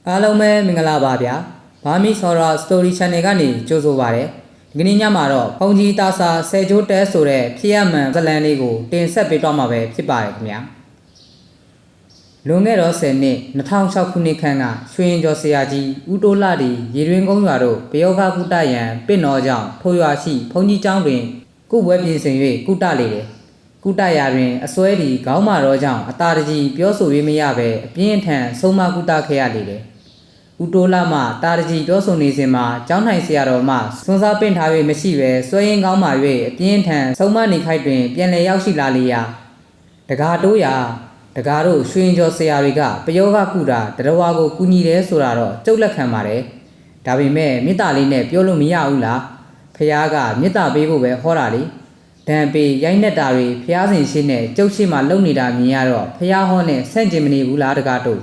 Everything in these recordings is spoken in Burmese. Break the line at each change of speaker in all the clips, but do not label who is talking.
အားလုံးပဲမင်္ဂလာပါဗျာဘာမီဆော်ရာစတိုရီ channel ကနေကြိုဆိုပါရစေဒီကနေ့ညမှာတော့ဖုန်ကြီးတာစာဆယ်ကျိုးတဲဆိုတဲ့ဖြစ်ရမှန်ဇလန်လေးကိုတင်ဆက်ပေးတော့မှာပဲဖြစ်ပါတယ်ခင်ဗျာလွန်ခဲ့တော့10နှစ်2006ခုနှစ်ခန့်ကရွှေရင်ကျော်ဆရာကြီးဦးတိုးလာဒီရေတွင်ကုန်းရွာတို့ပယောဂကုတရန်ပင့်တော်ကြောင့်ထိုရွာရှိဖုန်ကြီးကျောင်းတွင်ကုပွဲပြင်ဆင်၍ကုတလေတယ်ကုတရာတွင်အစွဲဒီခေါင်းမာတော့ကြောင့်အတာတကြီးပြောဆို၍မရပဲအပြင်းထန်ဆုံးမကုတခဲ့ရလေတယ်ဦးတိုးလာမှတာတကြီးပြောဆိုနေစဉ်မှာကျောင်းထိုင်ဆရာတော်မှစွန်းစားပင့်ထား၍မရှိပဲစွဲရင်ကောင်းမှ၍အပြင်းထန်ဆုံးမနေခိုက်တွင်ပြန်လည်ရောက်ရှိလာလေရာတကားတိုးရာတကားတို့ရွှေရင်ကျော်ဆရာတွေကပယောဂကုတာတရဝါကိုကူညီတယ်ဆိုတာတော့ကြုတ်လက်ခံပါတယ်ဒါပေမဲ့မေတ္တာလေးနဲ့ပြောလို့မရဘူးလားဖះကမေတ္တာပေးဖို့ပဲဟောတာလေဒံပေရိုက်နှက်တာတွေဖះစဉ်ရှိနဲ့ကျုပ်ရှိမှလုံနေတာမြင်ရတော့ဖះဟောနဲ့ဆန့်ကျင်မနေဘူးလားတကားတို့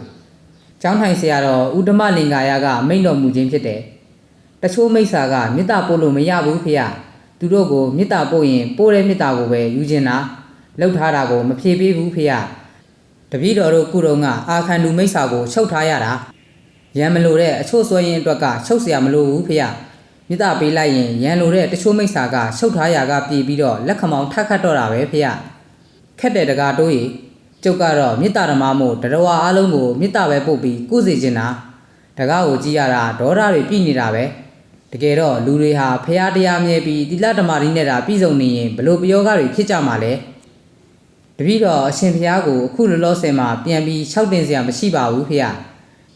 ကျောင်းထိုင်ဆရာတော်ဥဒ္ဓမလင်္ကာယကမိန့်တော်မူခြင်းဖြစ်တယ်တချို့မိစ္ဆာကမေတ္တာပို့လို့မရဘူးဖះသူတို့ကိုမေတ္တာပို့ရင်ပို့တဲ့မေတ္တာကိုပဲယူခြင်းလားလှုပ်ထားတာကိုမဖြေပေးဘူးဖះတပည့်တော်တို့ကုတော်ကအာခန္ဓုမိစ္ဆာကိုချုပ်ထားရတာရံမလို့တဲ့အချို့စွဲရင်အတွက်ကချုပ်เสียမလို့ဘူးဖះမေတ္တာပေးလိုက်ရင်ရံလို့တဲ့တချို့မိစ္ဆာကချုပ်ထားရာကပြေးပြီးတော့လက်ခမောင်ထခတ်တော့တာပဲဖះခက်တဲ့တကားတိုးရီကျုပ်ကတော့မေတ္တာဓမ္မမို့တရဝါအားလုံးကိုမေတ္တာပဲပို့ပြီးကုစေချင်တာတကားကိုကြည့်ရတာဒေါသတွေပြည့်နေတာပဲတကယ်တော့လူတွေဟာဖះတရားမြဲပြီးသီလဓမ္မရီနဲ့တာပြည့်စုံနေရင်ဘလို့ပယောဂတွေဖြစ်ကြမှာလဲတပည့်တော်အရှင်ဖះကိုအခုလောလောဆယ်မှာပြန်ပြီး၆တင်စရာမရှိပါဘူးဖះ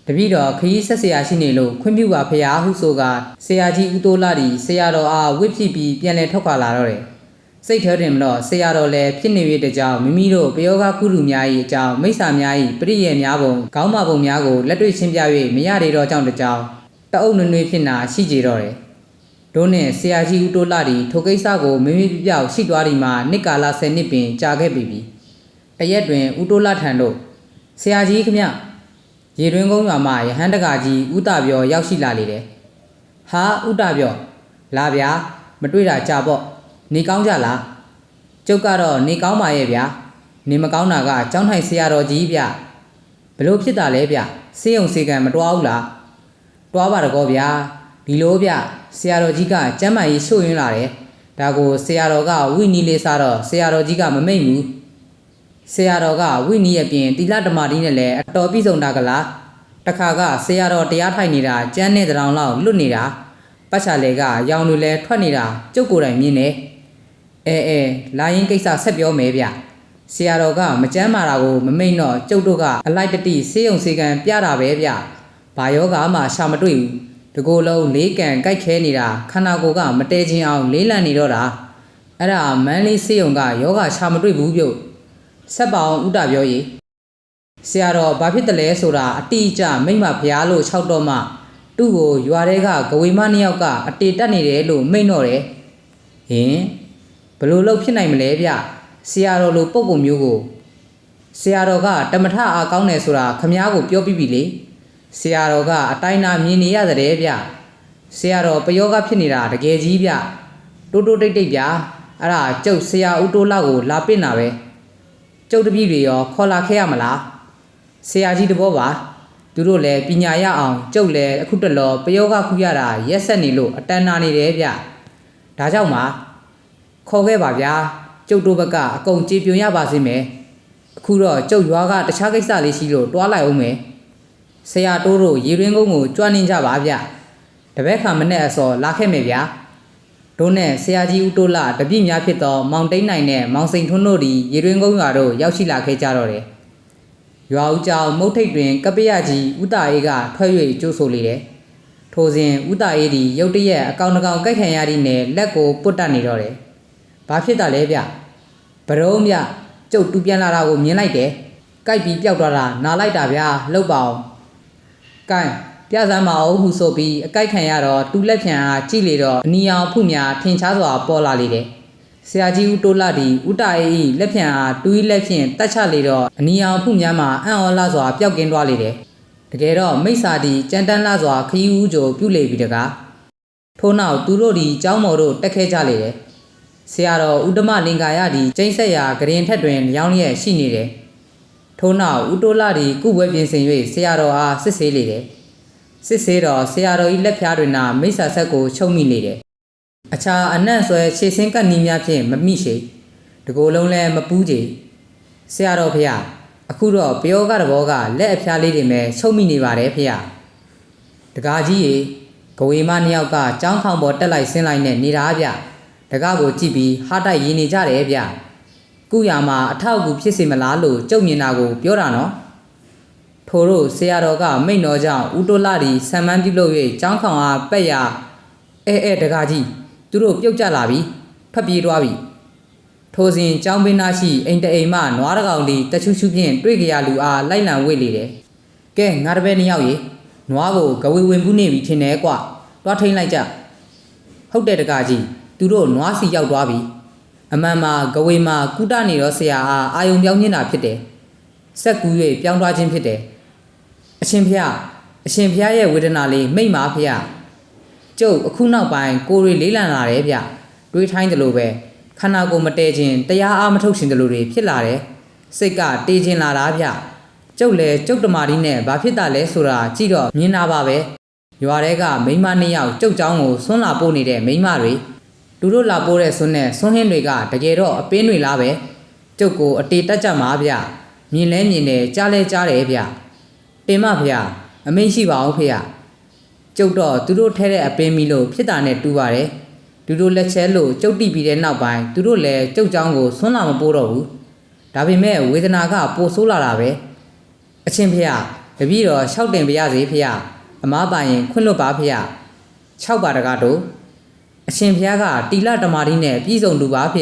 တပည့်တော်ခရီးဆက်ဆရာရှိနေလို့ခွင့်ပြုပါဖះဟုဆိုကဆရာကြီးဦးတိုးလာဒီဆရာတော်အားဝိဖြစ်ပြီးပြန်လဲထောက်ခါလာတော့တယ်စိတ်ထဲတွင်မလို့ဆရာတော်လည်းဖြစ်နေရတဲ့ကြောင့်မိမိတို့ပယောဂကုလူများ၏အကြောင်းမိစ္ဆာများ၏ပရိယေများပုံခေါင်းမပုံများကိုလက်တွေ့ချင်းပြ၍မရသေးတော့ကြောင့်တကြောင်တအုပ်နွေဖြစ်နာရှိကြတော့တယ်တို့နဲ့ဆရာကြီးဦးတိုးလာဒီထိုကိစ္စကိုမိမိပြောက်ရှိသွားဒီမှာနှစ်ကာလ10နှစ်ပင်ကြာခဲ့ပြီတရက်တွင်ဦးတိုးလာထံတို့ဆရာကြီးခမရေတွင်ကုန်းရွာမှာယဟန်တကာကြီးဦးတာပြောရောက်ရှိလာလေတယ်ဟာဦးတာပြောလာဗျာမတွေ့တာကြာပေါ့နေကောင်းကြလားကျုပ်ကတော့နေကောင်းပါရဲ့ဗျာနေမကောင်းတာကကျောင်းထိုင်ဆရာတော်ကြီးဗျဘလို့ဖြစ်တာလဲဗျစေးုံစေကံမတွားဘူးလားတွားပါတကောဗျာဒီလိုဗျဆရာတော်ကြီးကကျမ်းမာရေးဆို့ရင်းလာတယ်ဒါကိုဆရာတော်ကဝိနည်းလေးစားတော့ဆရာတော်ကြီးကမမိတ်ဘူးဆရာတော်ကဝိနည်းရဲ့ပြင်တိလဓမ္မတိနဲ့လည်းအတော်ပြည့်စုံတာကလားတခါကဆရာတော်တရားထိုင်နေတာကျမ်းနဲ့တောင်လောက်လွတ်နေတာပတ်ချာလေကရောင်လူလဲထွက်နေတာကျုပ်ကိုယ်တိုင်မြင်နေလာရင်ကိစ္စဆက်ပြောမယ်ဗျဆရာတော်ကမကြမ်းမာတာကိုမမိတ်တော့ကျုပ်တို့ကအလိုက်တတိစေးုံစေကံပြတာပဲဗျဘာယောဂမှရှာမတွေ့ဘူးတကိုယ်လုံးလေးကန်ကြိုက်ခဲနေတာခန္ဓာကိုယ်ကမတဲချင်းအောင်လေးလံနေတော့တာအဲ့ဒါမန်းလေးစေးုံကယောဂရှာမတွေ့ဘူးပြုတ်ဆက်ပါအောင်ဥတပြောရေဆရာတော်ဘာဖြစ်တယ်လဲဆိုတာအတိအကျမိမ့်မဖျားလို့၆တော့မှသူ့ကိုရွာထဲကဂဝေမနှစ်ယောက်ကအတေတက်နေတယ်လို့မိန့်တော့တယ်ဟင်ဘလို့လို့ဖြစ်နိုင်မလဲဗျဆရာတော်လိုပုံပုံမျိုးကိုဆရာတော်ကတမထအားကောင်းတယ်ဆိုတာခမားကိုပြောပြီးပြီလေဆရာတော်ကအတိုင်းနာမြင်နေရတဲ့ဗျဆရာတော်ပယောဂဖြစ်နေတာတကယ်ကြီးဗျတိုးတိုးတိတ်တိတ်ဗျအဲ့ဒါကျုပ်ဆရာဦးတိုးလာကိုလာပင့်တာပဲကျုပ်တပည့်တွေရောခေါ်လာခဲ့ရမလားဆရာကြီးတဘောပါသူတို့လည်းပညာရအောင်ကျုပ်လည်းအခုတလောပယောဂခုရတာရက်ဆက်နေလို့အတန်းနာနေတယ်ဗျဒါကြောင့်ပါခေါ်ခဲ့ပါဗျာကျုပ်တို့ဘက်ကအကုန်ကြေပြွန်ရပါစေမယ်အခုတော့ကျုပ်ရွာကတခြားကိစ္စလေးရှိလို့တွားလိုက်အောင်မယ်ဆရာတိုးတို့ရေရင်းကုန်းကိုကြွနေကြပါဗျတပည့်ခါမနဲ့အစောလာခဲ့မယ်ဗျာတို့နဲ့ဆရာကြီးဦးတိုးလာတပြည့်များဖြစ်သောမောင်တိန်နိုင်နဲ့မောင်စိန်ထွန်းတို့သည်ရေရင်းကုန်းရွာတို့ရောက်ရှိလာခဲ့ကြတော့တယ်ရွာဦးကျောင်းမုတ်ထိတ်တွင်ကပ္ပယကြီးဦးတာအေးကထွက်၍ကြိုးဆိုလေတယ်ထိုစဉ်ဦးတာအေးသည်ရုတ်တရက်အကောင်တကောင်ကြိုက်ခံရသည့်နဲ့လက်ကိုပုတ်တက်နေတော့တယ်ဘာဖြစ်တာလဲဗျဘရုံးဗျကျုပ်တူပြန်လာတာကိုမြင်လိုက်တယ်ကြိုက်ပြီးပျောက်သွားတာနားလိုက်တာဗျာလှုပ်ပါအောင်ကိုင်းပြစမ်းမအောင်ဟုဆိုပြီးအကြိုက်ခံရတော့တူလက်ဖြံအားကြည့်လေတော့အနီအောင်ဖုများထင်ရှားစွာပေါ်လာလေတယ်ဆရာကြီးဦးတိုးလာသည်ဦးတာအေးလက်ဖြံအားတူးလက်ဖြင့်တတ်ချလေတော့အနီအောင်ဖုများမှာအံ့ဩလာစွာပျောက်ကင်းသွားလေတယ်တကယ်တော့မိစ္ဆာသည်ကြမ်းတမ်းလာစွာခရီးဦးကြိုပြုလေပြီတကားထို့နောက်သူတို့သည်ကျောင်းမော်တို့တက်ခဲကြလေတယ်ဆရာတော်ဥဒ္ဓမလင်္ကာယသည်ကျိန်းဆက်ရာဂရင်ထက်တွင်လျောင်းလျက်ရှိနေတယ်ထို့နောက်ဦးတိုးလာသည်ကုပွဲပြင်ဆင်၍ဆရာတော်အားစစ်ဆေးလေတယ် စစ်စေးတော်ဆရာတော်ဤလက်ဖျားတွင်နာမိစ္ဆာဆက်ကိုချုပ်မိလေတယ်အခြားအနံ့ဆွဲခြေစင်းကပ်နီးများဖြင့်မမိရှိတကိုယ်လုံးလည်းမပူးကြဆရာတော်ဖေအခုတော့ပယောကတဘောကလက်အဖျားလေးတွေမဲ့ချုပ်မိနေပါတယ်ဖေတကားကြီးရေဂဝေမနှစ်ယောက်ကကြောင်းခေါင်ပေါ်တက်လိုက်ဆင်းလိုက်နဲ့နေတာဗျတကားကိုကြည့်ပြီးဟားတိုက်ရင်းနေကြတယ်ဗျကုရမှာအထောက်အကူဖြစ်စေမလားလို့ကြုံမြင်တာကိုပြောတာနော်ထို့တို့ဆရာတော်ကမိန့်တော်ကြောင့်ဦးတိုလာဒီဆံမန်းပြုလုပ်၍ကြောင်းခေါင်အားပက်ရတကားကြီးသူတို့ပြုတ်ကျလာပြီဖက်ပြေးသွားပြီထိုစဉ်ကြောင်းပင်သားရှိအိမ်တအိမ်မှနွားတကောင်ဒီတချူချူဖြင့်တွေ့ကြရလူအားလိုက်လံဝေ့လေတယ်ကဲငါတပည့်နှစ်ယောက်ရေနွားကိုဂဝေဝင်ဘူးနေပြီထင်တယ်ကွတွားထိန်လိုက်ကြဟုတ်တယ်တကားကြီးသူတို့နွားစီရောက်သွားပြီအမှန်မှာဂဝေမှာကုတနေတော့ဆရာအားအာယုံပြောင်းနေတာဖြစ်တယ်ဆက်ကူး၍ပြောင်းသွားခြင်းဖြစ်တယ်အရှင်ဖျားရဲ့ဝေဒနာလေးမိတ်ပါဖျားကျုပ်အခုနောက်ပိုင်းကိုယ်တွေလေးလံလာတယ်ဗျတွေးထိုင်းတယ်လို့ပဲခန္ဓာကိုယ်မတည့်ခြင်းတရားအားမထုတ်ခြင်းတို့တွေဖြစ်လာတယ်စိတ်ကတေးခြင်းလာတာဗျကျုပ်လည်းကျုပ်တမာဒီနဲ့ဘာဖြစ်တာလဲဆိုတာကြည့်တော့မြင်တာပါပဲရွာထဲကမိန်းမနှစ်ယောက်ကျုပ်เจ้าကိုဆွန်းလာပို့နေတဲ့မိန်းမတွေသူတို့လာပို့တဲ့ဆွန်းနဲ့ဆွန်းဟင်းတွေကတကယ်တော့အပင်းတွေလားပဲကျုပ်ကိုအတေတက်ကြမှာဗျမြင်လဲမြင်တယ်ကြားလဲကြားတယ်ဗျတင်မဗျအမိန့်ရှိပါအောင်ဖေကျုပ်တော့သူတို့ထဲတဲ့အပင်းမီလို့ဖြစ်တာနဲ့တူပါတယ်သူတို့လက်ချဲလို့ကျုပ်တိပြီးတဲ့နောက်ပိုင်းသူတို့လည်းကျုပ်เจ้าကိုဆွန်းလာမပို့တော့ဘူးဒါပေမဲ့ဝေဒနာကပိုဆိုးလာတာပဲအချင်းဖေတပည့်တော်လျှောက်တင်ပါရစေဖေအမားပိုင်ရင်ခွင့်လွတ်ပါဖေ6ပါတကားတို့အရှင်ဖျားကတီလတမာတိနဲ့ပြည်စုံလူပါဖေ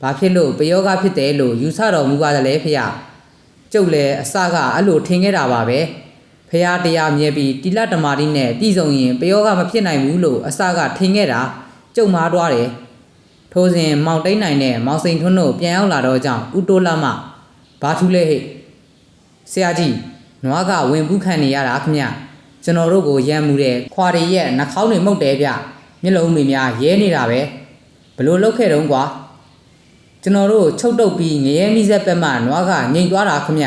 ဘာဖြစ်လို့ပယောဂဖြစ်တယ်လို့ယူဆတော်မူပါတယ်လေဖေကျုပ်လည်းအစကအဲ့လိုထင်ခဲ့တာပါပဲဖျားတရားမြဲပြီးတီလတမာတိနဲ့ပြည်စုံရင်ပယောဂမဖြစ်နိုင်ဘူးလို့အစကထင်ခဲ့တာကျုပ်မားသွားတယ်ထိုးစဉ်မောင်တိန်နိုင်နဲ့မောင်စိန်ထွန်းတို့ပြန်ရောက်လာတော့ကြောင့်ဦးတိုးလာမဘာထူးလဲဟဲ့ဆရာကြီးနွားကဝင်ဘူးခံနေရတာခင်ဗျကျွန်တော်တို့ကိုရမ်းမှုတဲ့ခွာရီရဲ့နှာခေါင်းတွေမှုတ်တယ်ဗျမျက်လုံးတွေများရဲနေတာပဲဘလို့လောက်ခဲ့တုံးကွာကျွန်တော်တို့ချုပ်တုပ်ပြီးငရဲမိဆက်ပက်မှနွားကငိမ်သွားတာခင်ဗျ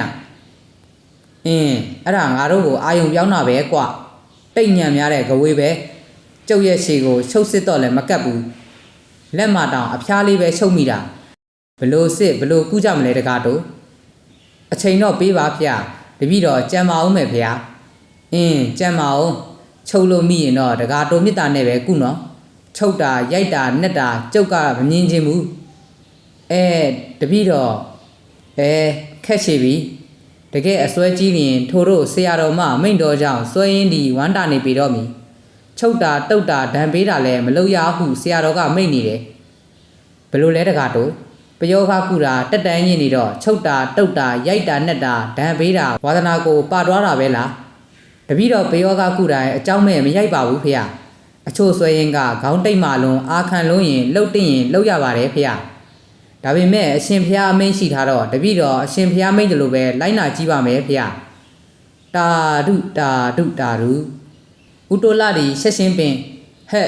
အဲ့ဒါငါတို့ကိုအာယုံပြောင်းတာပဲကွတိတ်ညံများတဲ့ဂဝေးပဲကျုပ်ရဲ့ခြေကိုချုပ်စစ်တော့လည်းမကတ်ဘူးလက်မတောင်အဖျားလေးပဲချုပ်မိတာဘလို့စစ်ဘလို့ကူးကြမလဲတကားတို့အချိန်တော့ပေးပါဗျတပည့်တော်ကြံမအောင်မယ်ဗျာကြံမအောင်ချုပ်လို့မိရင်တော့တကားတို့မြစ်တာနဲ့ပဲကုနော်ချုပ်တာရိုက်တာနှက်တာကျုပ်ကမမြင်ချင်းဘူးတပည့်တော်ခက်ချေပြီတကယ်အစွဲကြီးရင်ထိုတို့ဆရာတော်မမိန့်တော်ကြောင့်စွဲရင်းဒီဝမ်းတာနေပြီတော့မီချုပ်တာတုတ်တာဒဏ်ပေးတာလည်းမလုပ်ရဟုဆရာတော်ကမိန့်နေတယ်ဘယ်လိုလဲတကားတို့ပယောဂကုတာတက်တန်းရင်နေတော့ချုပ်တာတုတ်တာရိုက်တာနှက်တာဒဏ်ပေးတာဝါသနာကိုပါသွားတာပဲလားတပည့်တော်ပယောဂကုတာရဲ့အကြောင်းမဲ့မရိုက်ပါဘူးဖေအချို့ဆွဲရင်ကခေါင်းတိတ်မှလုံးအာခံလုံးရင်လှုပ်တင်ရင်လှုပ်ရပါတယ်ဖေဒါပေမဲ့အရှင်ဖျားအမိန့်ရှိထားတော့တပည့်တော်အရှင်ဖျားမိန့်တယ်လို့ပဲလိုက်နာကြည့်ပါမယ်ဖေတာဒုဦးတိုလာဒီဆက်ရှင်းပင်ဟဲ့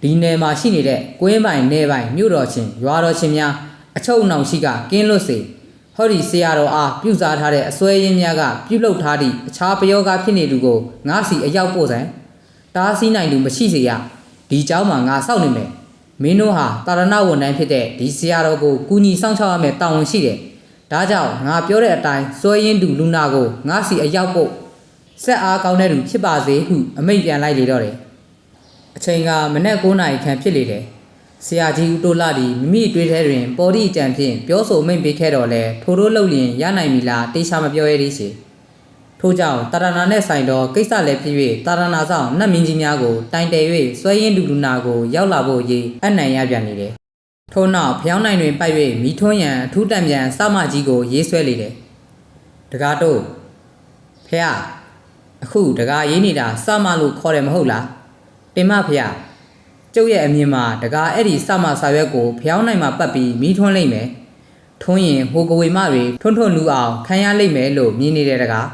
ဒီနယ်မှာရှိနေတဲ့ကွင်းပိုင်နယ်ပိုင်မြို့တော်ချင်းရွာတော်ချင်းများအချုပ်နှောင်ရှိကကင်းလွတ်စေဟောဒီဆရာတော်အားပြုစားထားတဲ့အစွဲရင်းများကပြုလုပ်ထားသည့်အခြားပယောဂဖြစ်နေသူကိုငါစီအရောက်ပို့စံတားဆီးနိုင်သူမရှိစေရဒီเจ้าမှာငါစောင့်နေမယ်မင်းတို့ဟာတာရဏဝန်ထမ်းဖြစ်တဲ့ဒီဆရာတော်ကိုကူညီဆောင်ချောက်ရမယ်တာဝန်ရှိတယ်ဒါကြောင့်ငါပြောတဲ့အတိုင်းစွဲရင်းသူလူနာကိုငါစီအရောက်ပို့ဆက်အားကောင်းတဲ့သူဖြစ်ပါစေဟုအမိန့်ပြန်လိုက်လေတော့တယ်အချိန်ကမနေ့9 နာရီခန့်ဖြစ်လေတယ်ဆရာကြီးဦးတိုးလာသည်မိမိတွေးထဲတွင်ပေါ်ဒီအကြံဖြင့်ပြောဆိုမိန့်ပေးခဲ့တော်လဲထိုတို့လှုပ်လျင်ရနိုင်ပြီလားတေချာမပြောရသေးရှိထို့ကြောင့်တာရဏနဲ့ဆိုင်သောကိစ္စလည်းဖြစ်၍တာရဏဆောင်နတ်မင်းကြီးများကိုတိုင်တယ်၍စွဲရင်းလူနာကိုရောက်လာဖို့ရေးအနံ့ရပြန်နေတယ်ထို့နောက်ဖျောင်းနိုင်တွင်ပိုက်၍မိထွန်းရန်အထူးတံပြန်စမကြီးကိုရေးဆွဲလေတယ်တကားတို့ဖះအခုတကားရေးနေတာစမလို့ခေါ်တယ်မဟုတ်လားတင်မဖះကျုပ်ရဲ့အမြင်မှာတကားအဲ့ဒီစမစာရွက်ကိုဖျောင်းနိုင်မှာပတ်ပြီးမိထွန်းလိုက်မယ်ထွန်းရင်ဟိုကဝေမတွေထွန်းလူအောင်ခံရလိမ့်မယ်လို့မြင်နေတဲ့တကား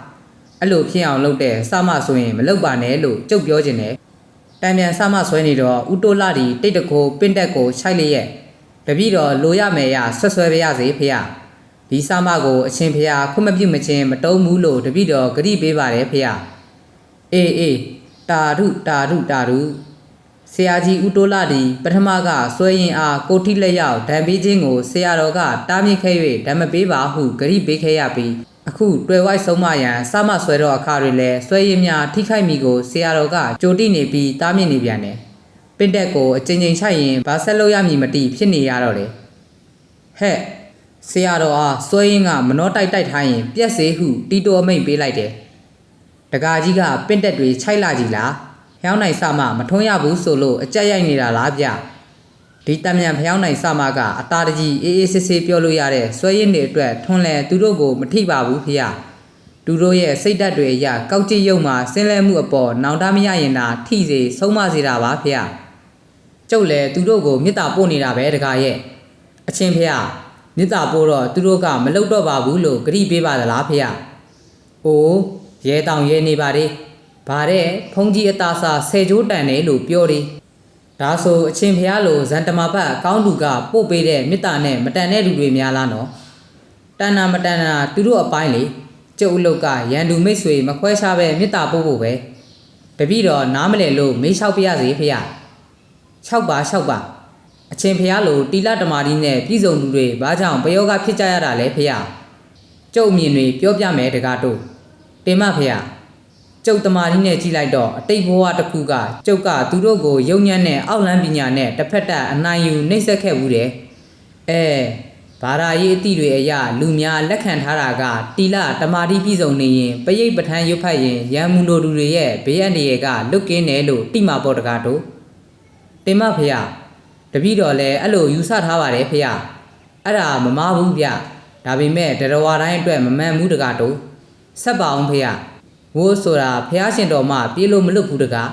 အဲ့လိုဖြစ်အောင်လုပ်တဲ့စမဆိုရင်မလုပ်ပါနဲ့လို့ကျုပ်ပြောခြင်းနဲ့တံပြန်စမဆွဲနေတော့ဦးတိုးလာဒီတိတ်တကိုပင့်တက်ကိုခြိုက်လျက်တပည့်တော်လိုရမယ်ရဆွဆွဲပါရစေဖေ။ဒီစမကိုအရှင်ဖေခွင့်မပြုမချင်းမတုံးဘူးလို့တပည့်တော်ဂရိပေးပါတယ်ဖေ။အေး တာရုဆရာကြီးဦးတိုးလာဒီပထမကဆွဲရင်အားကိုထိလက်ရောက်ဓာန်ပေးခြင်းကိုဆရာတော်ကတားမြစ်ခဲ့၍ဓာတ်မပေးပါဟုဂရိပေးခဲ့ရပြီးအခုတွေ့ဝိုက်ဆုံးမရန်စမဆွဲတော်အခါတွေလည်းဆွဲရင်များထိခိုက်မိကိုဆရာတော်ကကြိုတိနေပြီးတားမြစ်နေပြန်တယ်ပင့်တက်ကိုအချိန်ချင်းချိုက်ရင်ဘာဆက်လို့ရမည်မသိဖြစ်နေရတော့လေဟဲ့ဆရာတော်အားဆွဲရင်ကမနှောတိုက်ထားရင်ပြက်စေဟုတီတိုအမိန်ပေးလိုက်တယ်တကာကြီးကပင့်တက်တွေခြိုက်လာကြည်လားဖျောင်းနိုင်စမမထွန်းရဘူးဆိုလို့အကြက်ရိုက်နေတာလားဗျဒီတမြန်ဖျောင်းနိုင်စမကအတားတကြီးအေးအေးဆေးဆေးပြောလို့ရတဲ့ဆွဲရင်းတွေအတွက်ထွန်းလဲသူတို့ကိုမထိပါဘူးဖေသူတို့ရဲ့စိတ်ဓာတ်တွေအရကောက်ကြည့်ရုံမှာဆင်းလဲမှုအပေါ်နောင်တမရရင်သာထိစေဆုံးမစေတာပါဖေကျုပ်လည်းသူတို့ကိုမေတ္တာပို့နေတာပဲတကားရဲ့အချင်းဖေမေတ္တာပို့တော့သူတို့ကမလုပ်တော့ပါဘူးလို့ဂရိပေးပါသလားဖေအိုးရဲတောင်ရဲနေပါလေဗါတဲ့ဖုန်ကြီးအသားစားဆယ်ကျိုးတန်တယ်လို့ပြောတယ်ဒါဆိုအချင်းဖျားလိုဇန်တမဘတ်ကောင်းသူကပို့ပေးတဲ့မေတ္တာနဲ့မတန်တဲ့လူတွေများလားနော်တန်နာမတန်နာသူတို့အပိုင်းလေကျုပ်အလုတ်ကရန်သူမိတ်ဆွေမခွဲခြားပဲမေတ္တာပို့ဖို့ပဲတပည့်တော်နားမလဲလို့မေးလျှောက်ပြရစေဖေ6ပါအချင်းဖျားလိုတီလာတမာဒီနဲ့ပြည်စုံသူတွေဘာကြောင့်ပယောဂဖြစ်ကြရတာလဲဖေကျုပ်အမြင်တွေပြောပြမယ်တကားတို့တင်မဖေကျုပ်တမာရီနဲ့ကြည့်လိုက်တော့အတိတ်ဘဝတစ်ခုကကျုပ်ကသူတို့ကိုယုံညံ့တဲ့အောက်လန်းပညာနဲ့တစ်ဖက်တက်အနိုင်ယူနှိမ့်ဆက်ခဲ့ဘူးတယ်ဘာသာရေးအသည့်တွေအရလူများလက်ခံထားတာကတီလာတမာရီပြည်စုံနေရင်ပရိတ်ပထန်းရွတ်ဖတ်ရင်ရန်မူလိုလူတွေရဲ့ဘေးအန္တရာယ်ကလွတ်ကင်းတယ်လို့တိမာပေါ်တကားတို့တင်မဖေတပည့်တော်လည်းအဲ့လိုယူဆထားပါတယ်ဖေအဲ့ဒါမမားဘူးဗျဒါပေမဲ့တရဝါတိုင်းအတွက်မမှန်ဘူးတကားတို့ဆက်ပါအောင်ဖေဝိုးဆိုတာဖះရှင်တော်မှပြေးလို့မလွတ်ဘူးတကား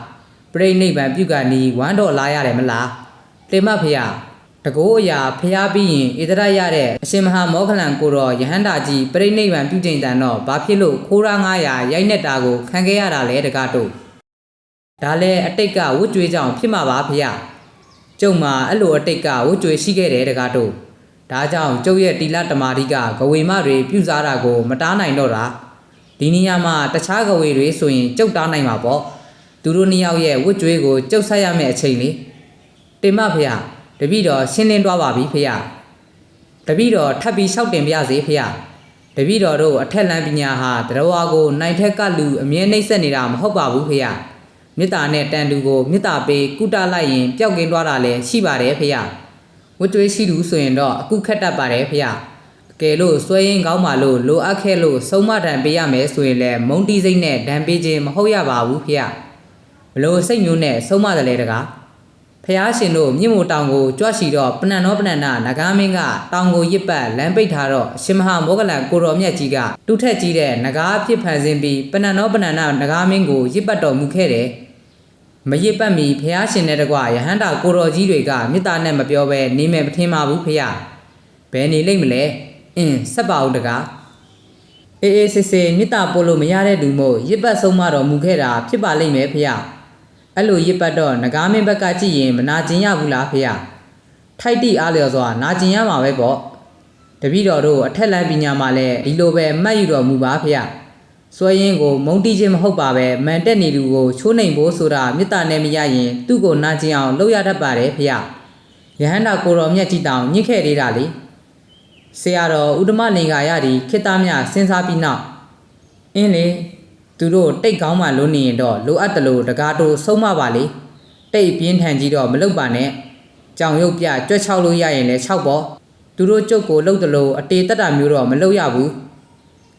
ပြိဋိနိဗ္ဗာန်ပြုကနီးဝမ်းတော်လာရတယ်မလားတင်မဖះတကိုးအရာဖះပြီးရင်ဣတရရတဲ့အရှင်မဟာမောခလန်ကိုတော်ယဟန္တာကြီးပြိဋိနိဗ္ဗာန်ပြုချိန်တန်တော့ဘာဖြစ်လို့ခိုးရာ900ရိုက်နေတာကိုခံခဲ့ရတာလဲတကားတို့ဒါလဲအတိတ်ကဝတ်ကြွေးကြောင်ဖြစ်မှာပါဖះကျုံမှာအဲ့လိုအတိတ်ကဝတ်ကြွေးရှိခဲ့တယ်တကားတို့ဒါကြောင့်ကျုပ်ရဲ့တီလာတမာတိကဂဝေမတွေပြုစားတာကိုမတားနိုင်တော့တာဒီနေရာမှာတခြားကဝေတွေဆိုရင်ကျုပ်တားနိုင်မှာပေါ့သူတို့နှစ်ယောက်ရဲ့ဝတ်ကြွေးကိုကျုပ်ဆက်ရမယ့်အချိန်လေးတင်မဖေတပည့်တော်ရှင်းလင်းသွားပါပြီဖေတပည့်တော်ထပ်ပြီးလျှောက်တင်ပြစေဖေတပည့်တော်တို့အထက်လန်းပညာဟာတရဝါကိုနိုင်ထက်ကလူအမြဲနှိမ့်ဆက်နေတာမဟုတ်ပါဘူးဖေမေတ္တာနဲ့တန်တူကိုမေတ္တာပေးကုတလိုက်ရင်ပျောက်ကင်းသွားတာလည်းရှိပါတယ်ဖေဝတ်ကြွေးရှိသူဆိုရင်တော့အခုခက်တတ်ပါတယ်ဖေကဲလို့ဆွဲရင်ကောင်းပါလို့လိုအပ်ခဲ့လို့ဆုံးမတန်ပေးရမယ်ဆိုရင်လည်းမုံတီးစိတ်နဲ့ဒဏ်ပေးခြင်းမဟုတ်ရပါဘူးဖေဘလို့စိတ်မျိုးနဲ့ဆုံးမတယ်လေတကားဖះရှင်တို့မြင့်မို့တောင်ကိုကြွရှိတော့ပဏ္ဏောပဏ္ဏနဂါမင်းကတောင်ကိုရစ်ပတ်လမ်းပိတ်ထားတော့အရှင်မဟာမောဂလန်ကိုတော်မြတ်ကြီးကတူထက်ကြီးတဲ့နဂါအဖြစ်ဖန်ဆင်းပြီးပဏ္ဏောပဏ္ဏနဂါမင်းကိုရစ်ပတ်တော်မူခဲ့တယ်မရစ်ပတ်မီဖះရှင်နဲ့တကွယဟန္တာကိုတော်ကြီးတွေကမေတ္တာနဲ့မပြောဘဲနေမယ်မထင်ပါဘူးဖေဘယ်နေလိမ့်မလဲဆက်ပါဦးတကားအေးအေးဆေးဆေးမေတ္တာပို့လို့မရတဲ့လူမို့ရစ်ပတ်ဆုံးမတော်မူခဲ့တာဖြစ်ပါလိမ့်မယ်ဖေအဲ့လိုရစ်ပတ်တော့ငကားမင်းဘက်ကကြည့်ရင်မနာကျင်ရဘူးလားဖေထိုက်တိအားလျော်စွာနာကျင်ရမှာပဲပေါ့တပည့်တော်တို့အထက်လန်းပညာမှာလည်းဒီလိုပဲမှတ်ယူတော်မူပါဖေဆွဲရင်ကိုမုံတီးခြင်းမဟုတ်ပါပဲမန်တက်နေလူကိုချိုးနှိမ်ဖို့ဆိုတာမေတ္တာနဲ့မရရင်သူ့ကိုနာကျင်အောင်လုပ်ရတတ်ပါတယ်ဖေယဟန္တာကိုတော်မြတ်ကြီးတောင်ညစ်ခဲ့သေးတာလေဆရာတော်ဥဒ္ဓမလင်္ကာရသည်ခေတ္တမြစဉ်းစားပြီးနောက်လေသူတို့တိတ်ကောင်းမှလုံးနေရင်တော့လိုအပ်တယ်လို့တကားတို့ဆုံးမပါလေတိတ်ပြင်းထန်ကြီးတော့မလုပ်ပါနဲ့ကြောင်ရုပ်ပြကြွက်ချောက်လို့ရရင်လည်း6ပေါ့သူတို့ကျုပ်ကိုလှုပ်တယ်လို့အတေတက်တာမျိုးတော့မလုပ်ရဘူး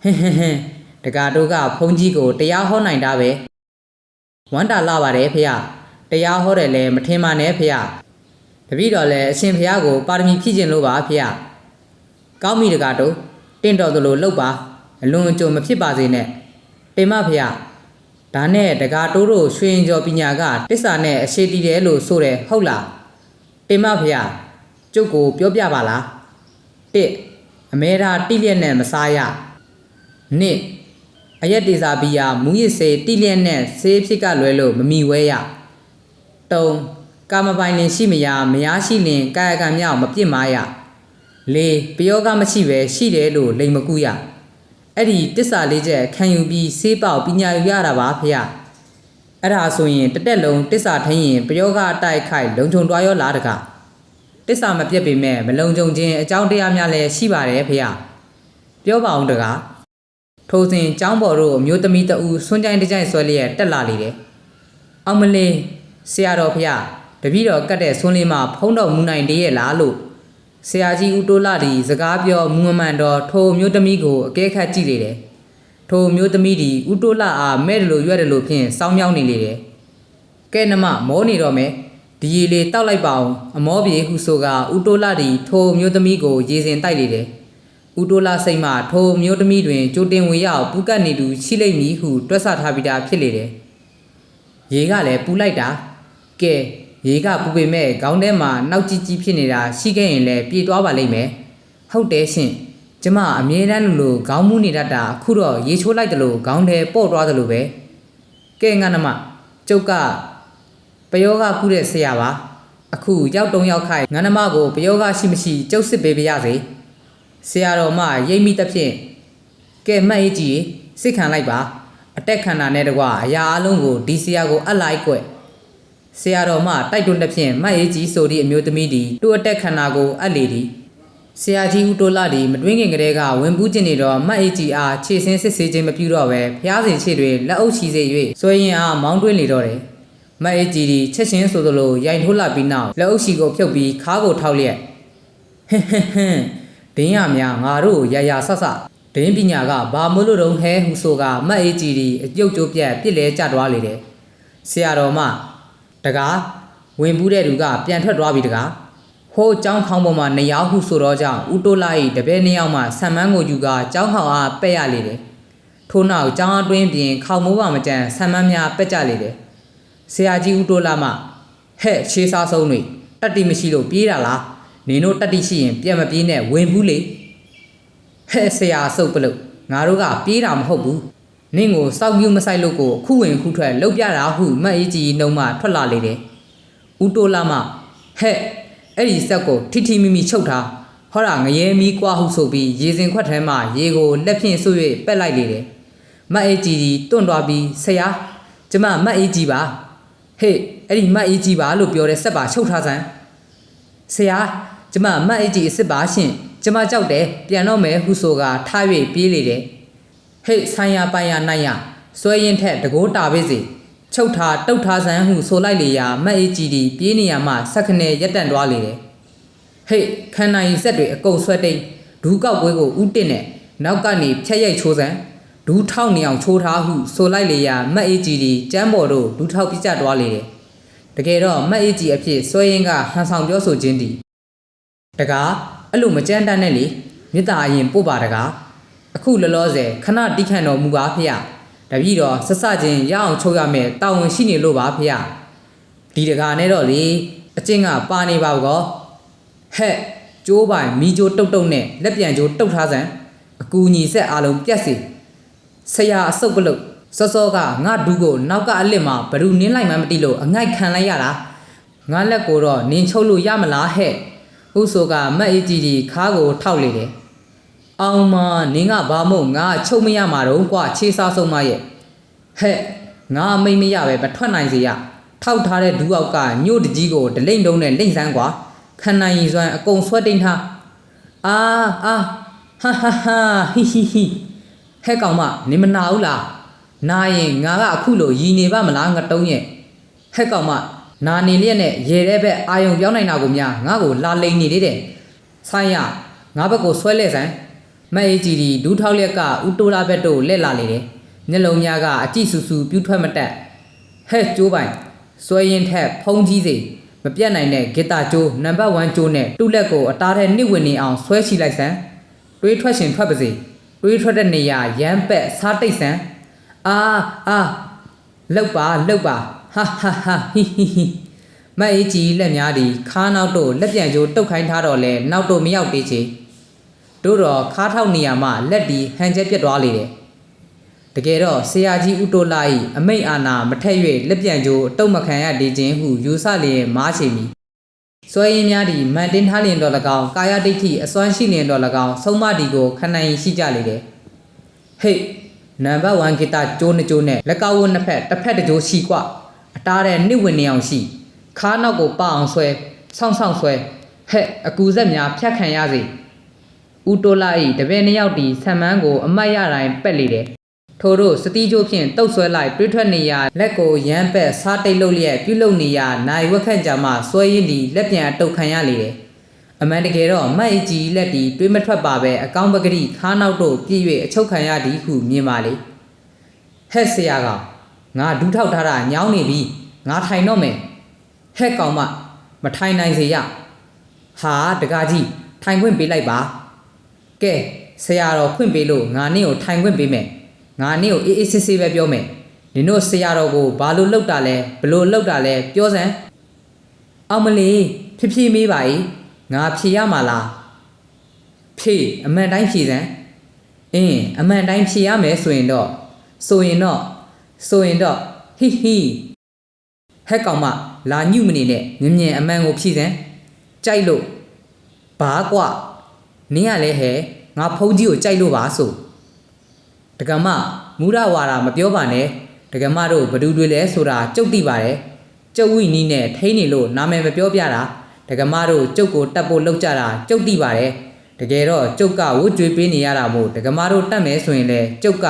ဟင်းတကားတို့ကဖုန်ကြီးကိုတရားဟောနိုင်တာပဲဝမ်းတာလာပါတယ်ဖေတရားဟောတယ်လည်းမထင်ပါနဲ့ဖေတပည့်တော်လည်းအရှင်ဖေကိုပါရမီဖြည့်ခြင်းလို့ပါဖေကောင်းပြီတကားတို့တင့်တော်သလိုလှုပ်ပါအလွန်အကျွံမဖြစ်ပါစေနဲ့တင်မဖေဒါနဲ့တကားတိုးတို့ရွှေရင်ကျော်ပညာကတစ္ဆာနဲ့အရှိတည်တယ်လို့ဆိုတယ်ဟုတ်လားတင်မဖေကျုပ်ကိုပြောပြပါလား1အမဲဓာတိလျက်နဲ့မစားရ2အယက်တေစာဘီယာမူရစ်စေတိလျက်နဲ့ဆေးဖြစ်ကလွဲလို့မမီဝဲရ3ကာမပိုင်လင်ရှိမရမရရှိလင်ကာယကံမြောက်မပြစ်မာရ4ပယောဂမရှိပဲရှိတယ်လို့လိမ်မကူရအဲ့ဒီတစ္ဆာလေးချက်ခံယူပြီးဆေးပေါက်ပညာယူရတာပါဖေ အဲ့ဒါဆိုရင်တက်တက်လုံးတစ္ဆာထင်းရင်ပယောကအတိုက်ခိုက်လုံခြုံတွားရောလားတကားတစ္ဆာမပြတ်ပေမဲ့မလုံခြုံခြင်းအကြောင်းတရားများလည်းရှိပါတယ်ဖေ။ပြောပါအောင်တကားထိုစဉ်ကျောင်းပေါ်တို့အမျိုးသမီးတဦးဆွန်းကြိုင်တကြိုင်ဆွဲလျက်တက်လာလေတယ်။အောင်မလေးဆရာတော်ဖေတပည့်တော်ကတ်တဲ့ဆွန်းလေးမှဖုံးတော်မူနိုင်သေးရဲ့လားလို့ဆရာကြီးဦးတိုးလာဒီစကားပြောမူမမှန်တော်ထိုအမျိုးသမီးကိုအကဲခတ်ကြည့်လေတယ်။ထိုအမျိုးသမီးဒီဦးတိုးလာအားမဲ့တယ်လို့ရွက်တယ်လို့ဖြင့်စောင်းမြောင်းနေလေတယ်။ကဲနမမောနေတော့မယ်ဒီရေလေးတောက်လိုက်ပါအောင်အမောပြေဟုဆိုကဦးတိုးလာဒီထိုအမျိုးသမီးကိုရေစင်တိုက်လေတယ်။ဦးတိုးလာစိတ်မှထိုအမျိုးသမီးတွင်ကြိုတင်ဝေရောက်ပူကတ်နေသူရှိလိမ့်မည်ဟုတွက်ဆထားပြီးသားဖြစ်လေတယ်။ရေကလည်းပူလိုက်တာကဲရေကပူပေမဲ့ခေါင်းထဲမှာနောက်ကြီးကြီးဖြစ်နေတာရှိခဲ့ရင်လည်းပြေးသွားပါလိမ့်မယ်ဟုတ်တယ်ရှင်ကျမအမြဲတမ်းလိုခေါင်းမူးနေတတ်တာအခုတော့ရေချိုးလိုက်တယ်လို့ခေါင်းထဲပေါ့သွားတယ်လို့ပဲကဲငါနမကျုပ်ကပယောဂကုတဲ့ဆရာပါအခုရောက်တုံးရောက်ခိုက်ငါနမကိုပယောဂရှိမရှိကျုပ်စစ်ပေးပါရစေဆရာတော်မရိပ်မိသဖြင့်ကဲမှတ်ရေးကြည့်စစ်ခံလိုက်ပါအတက်ခန္ဓာနဲ့တကွာအရာအလုံးကိုဒီဆရာကိုအပ်လိုက်ကွဆရာတော်မှတိုက်တွန်းတဲ့ဖြင့်မတ်အေးကြီးဆိုသည့်အမျိုးသမီးသည်တူအတက်ခန္ဓာကိုအပ်လေသည်ဆရာကြီးဦးတိုးလာသည်မတွင်းခင်ကလေးကဝင်ပူးကျင်နေတော့မတ်အေးကြီးအားခြေဆင်းစစ်ဆေးခြင်းမပြုတော့ပဲဖျားစဉ်ခြေတွေလက်အုပ်ချီစေ၍ဆွဲရင်အားမောင်းတွင်းလေတော့တယ်မတ်အေးကြီးသည်ချက်ချင်းဆိုသလိုရိုင်ထိုးလာပြီးနောက်လက်အုပ်ချီကိုဖြုတ်ပြီးခါးကိုထောက်လျက်ဟင်းဟင်းဟင်းဒင်းရများငါတို့ရာရာဆဆဒင်းပညာကဘာမို့လို့တော့ဟဲဟုဆိုကမတ်အေးကြီးသည်အပြုတ်ကျိုးပြက်ပြစ်လဲကျသွားလေတယ်ဆရာတော်မှတကားဝင်ပူးတဲ့သူကပြန်ထွက်သွားပြီတကားဟိုးကျောင်းခေါင်းပေါ်မှာနေရောက်ဟုဆိုတော့ကြောင့်ဦးတိုးလာ၏တပည့်နှစ်ယောက်မှဆံမန်းကိုယူကကျောင်းခေါင်းအားပက်ရလေတယ်ထို့နောက်ကျောင်းအတွင်းပြင်ခေါမိုးပါမကြမ်းဆံမန်းများပက်ကြလေတယ်ဆရာကြီးဦးတိုးလာမှဟဲ့ရှေးစားဆုံးတွေတတ်တိမရှိလို့ပြေးတာလားနင်တို့တတ်တိရှိရင်ပြန်မပြေးနဲ့ဝင်ပူးလေဟဲ့ဆရာစုပ်ပလို့ငါတို့ကပြေးတာမဟုတ်ဘူးနင့်ကိုစောက်ပြူမဆိုင်လို့ကိုခုဝင်ခုထွက်လှုပ်ပြတာဟုမတ်အေးကြီးနှုံမှထွက်လာလေတယ်။ဦးတိုးလာမှဟဲ့အဲ့ဒီဆက်ကိုထိထိမိမိချုပ်ထားဟောတာငရဲမီးကွာဟုဆိုပြီးရေစင်ခွက်ထဲမှရေကိုလက်ဖြင့်ဆွ၍ပက်လိုက်လေတယ်။မတ်အေးကြီးတွန့်သွားပြီးဆရာကျမမတ်အေးကြီးပါဟေ့အဲ့ဒီမတ်အေးကြီးပါလို့ပြောတဲ့ဆက်ပါချုပ်ထားစမ်းဆရာကျမမတ်အေးကြီးအစ်စ်ပါရှင်ကျမကြောက်တယ်ပြန်တော့မယ်ဟုဆိုကထား၍ပြေးလေတယ်ဟေ့ဆိုင်ရပိုင်ရနိုင်ရဆွဲရင်ထက်တကိုးတာပေးစီချုပ်ထားတုတ်ထားစမ်းဟုဆိုလိုက်လေရာမတ်အေးကြီးဒီပြေးနေရမှဆက်ခနဲ့ရက်တန့်သွားလေတယ်ဟေ့ခန္ဓာရင်ဆက်တွေအကုန်ဆွဲတိတ်ဒူးကောက်ပွဲကိုဥတင့်နဲ့နောက်ကနေဖြက်ရိုက်ချိုးစမ်းဒူးထောက်နေအောင်ချိုးထားဟုဆိုလိုက်လေရာမတ်အေးကြီးဒီကျမ်းပေါ်တို့ဒူးထောက်ပြကြသွားလေတယ်တကယ်တော့မတ်အေးကြီးအဖြစ်ဆွဲရင်ကဟန်ဆောင်ပြောဆိုခြင်းတည်တကားအဲ့လိုမကြမ်းတမ်းနဲ့လေမေတ္တာအရင်ပို့ပါတကားအခုလောလောဆယ်ခဏတိခန့်တော်မူပါဖေရတပည့်တော်ဆက်စချင်းရအောင်ချုပ်ရမယ်တာဝန်ရှိနေလို့ပါဖေရဒီတကာနဲ့တော့လေအချင်းကပါနေပါကောဟဲ့ကျိုးပိုင်မီကျိုးတုတ်တုတ်နဲ့လက်ပြန်ကျိုးတုတ်ထားစမ်းအကူညီဆက်အားလုံးပြတ်စီဆရာအစုပ်ပလုတ်စောစောကငါဒူးကိုနောက်ကအလစ်မှာဘလူနင်းလိုက်မှမသိလို့အငိုက်ခံလိုက်ရတာငါလက်ကိုတော့နင်းချုပ်လို့ရမလားဟဲ့ဥဆိုကမတ်အေးကြီးဒီခါကိုထောက်လေတယ်အောင်မနင်းကဘာမို့ငါချုပ်မရမှာတော့ကွာခြေစားဆုံးမရဲ့ဟဲ့ငါမိတ်မရပဲမထွက်နိုင်စေရထောက်ထားတဲ့ဒူးအောက်ကညို့တကြီးကိုဒလိမ့်တုံးနဲ့လိမ့်စမ်းကွာခန္ဓာရည်စွမ်းအကုန်ဆွဲတိန်ထားအာဟာဟာဟီဟီဟီဟဲ့ကောင်မနေမနာဘူးလားနာရင်ငါကအခုလိုရည်နေပါမလားငတုံးရဲ့ဟဲ့ကောင်မနာနေလျက်နဲ့ရေတဲ့ဘက်အာယုံပြောင်းနိုင်တာကိုများငါ့ကိုလာလိန်နေသေးတယ်ဆိုင်ရငါဘက်ကိုဆွဲလဲစမ်းမတ်အေးကြီးဒီဒူးထောက်လျက်ကဦးတိုးလာဘက်တို့လက်လာလေတယ်မျက်လုံးများကအကြည့်ဆူဆူပြူးထွက်မတက်ဟဲ့ကျိုးပိုင်ဆွဲရင်ထက်ဖုံးကြီးစေမပြတ်နိုင်တဲ့ဂီတာကျိုးနံပါတ်1ကျိုးနဲ့တူလက်ကိုအသားထဲနှိမ့်ဝင်နေအောင်ဆွဲချီလိုက်စမ်းတွေးထွက်ရှင်ထွက်ပါစေတွေးထွက်တဲ့နေရာရမ်းပက်စားတိတ်စမ်းအာလောက်ပါဟာဟီဟီဟီမတ်အေးကြီးလက်များသည်ခါနောက်တို့လက်ပြန်ကျိုးတုတ်ခိုင်းထားတော့လဲနောက်တို့မရောက်သေးချေတို့တော့ခါထောက်နေရမှလက်ဒီဟန်ချက်ပြတ်သွားလေတယ်တကယ်တော့ဆရာကြီးဦးတိုးလာ၏အမိတ်အာနာမထက်၍လက်ပြန်ကျိုးတုတ်မခံရသေးခြင်းဟုယူဆလျင်မားချေမီစွဲရင်းများသည်မန်တင်းထားလျင်တော်၎င်းကာယဒိဋ္ဌိအစွမ်းရှိလျင်တော်၎င်းဆုံးမဒီကိုခဏရင်ရှိကြလေတယ်ဟေ့ နံပါတ်1ဂီတာကျိုးနှစ်ကျိုးနဲ့လက်ကောက်ဝတ်နှစ်ဖက်တစ်ဖက်တစ်ကျိုးရှိကွအတားတဲ့နှစ်ဝင်နေအောင်ရှိခါးနောက်ကိုပအောင်ဆွဲဆောင်းဆွဲဟဲ့အကူဆက်များဖြတ်ခံရစေဦးတိုးလာ၏တပည့်နှစ်ယောက်တီဆံမန်းကိုအမတ်ရတိုင်းပက်လေတယ်ထို့တို့စတီးကျိုးဖြင့်တုတ်ဆွဲလိုက်တွေးထွက်နေရလက်ကိုရမ်းပက်စားတိတ်လုတ်လျက်ပြုလုပ်နေရနိုင်ဝက်ခန့်ကြမှဆွဲရင်းဒီလက်ပြန်အတုတ်ခံရလေတယ်အမှန်တကယ်တော့မတ်အကြီးလက်တီတွေးမထွက်ပါပဲအကောင်းပကတိခါးနောက်တို့ပြည့်၍အချုပ်ခံရသည်ဟုမြင်ပါလေဟဲ့ဆရာကငါဒူးထောက်ထားတာညောင်းနေပြီငါထိုင်တော့မယ်ဟဲ့ကောင်မထိုင်နိုင်စေရဟာတကားကြီးထိုင်ခွင့်ပေးလိုက်ပါကဲဆရာတော်ဖွင့်ပေးလို့ငါနင့်ကိုထိုင်ခွင့်ပေးမယ်ငါနင့်ကိုအေးအေးဆေးဆေးပဲပြောမယ်နင်တို့ဆရာတော်ကိုဘာလို့လှုပ်တာလဲဘလို့လှုပ်တာလဲပြောစမ်းအောင်မလေးဖြည်းဖြည်းမေးပါ ਈ ငါဖြေရမှာလားဖြေအမှန်တိုင်းဖြေစမ်းအမှန်တိုင်းဖြေရမယ်ဆိုရင်တော့ဟိဟိဟဲ့ကောင်မလာညှုမနေနဲ့မြင်အမှန်ကိုဖြေစမ်းကြိုက်လို့ဘာကွနင်းရလဲဟဲ့ငါဖုန်းကြီးကိုကြိုက်လို့ပါဆိုတက္ကမမူရဝါဒမပြောပါနဲ့တက္ကမတို့ဘဒူတွေလဲဆိုတာကြုတ်သိပါတယ်ကျုပ်ဝိနီးနဲ့ထိန်းနေလို့နာမည်မပြောပြတာတက္ကမတို့ကျုပ်ကိုတတ်ဖို့လောက်ကြတာကြုတ်သိပါတယ်တကယ်တော့ကျုပ်ကဝတ်ကြွေးပေးနေရတာမို့တက္ကမတို့တတ်မယ်ဆိုရင်လေကျုပ်က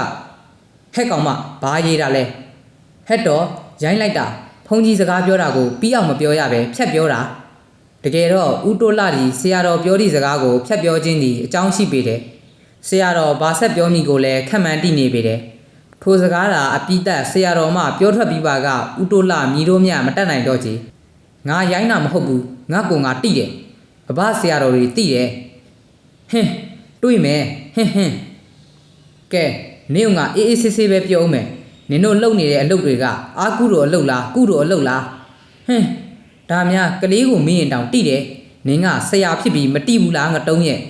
ဟဲ့ကောင်မဘာရေးတာလဲဟဲ့တော့ရိုင်းလိုက်တာဖုန်းကြီးစကားပြောတာကိုပြီးအောင်မပြောရပဲဖြတ်ပြောတာတကယ်တော့ဦးတိုးလာဒီဆရာတော်ပြောသည့်စကားကိုဖြတ်ပြောခြင်းသည်အကြောင်းရှိပေတယ်ဆရာတော်ဘာဆက်ပြောမိကိုလည်းခက်မှန်တိနေပေတယ်ထိုစကားသာအပိသက်ဆရာတော်မှပြောထွက်ပြီးပါကဦးတိုးလာမြည်တို့မြမတတ်နိုင်တော့ကြီးငါရိုင်းတာမဟုတ်ဘူးငါကိုငါတိတယ်အဘဆရာတော်တွေတိတယ်ဟင်းတွေးမယ်ဟင်းကဲနင့်ကငါအေးအေးဆေးဆေးပဲပြောအောင်မယ်နင်တို့လှုပ်နေတဲ့အလုပ်တွေကအာကုတော်အလုပ်လားကုတော်အလုပ်လားဟင်းဒါများကလေးကိုမင်းရင်တောင်တိတယ်နင်ကဆရာဖြစ်ပြီးမတိဘူးလားငတုံးရဲ့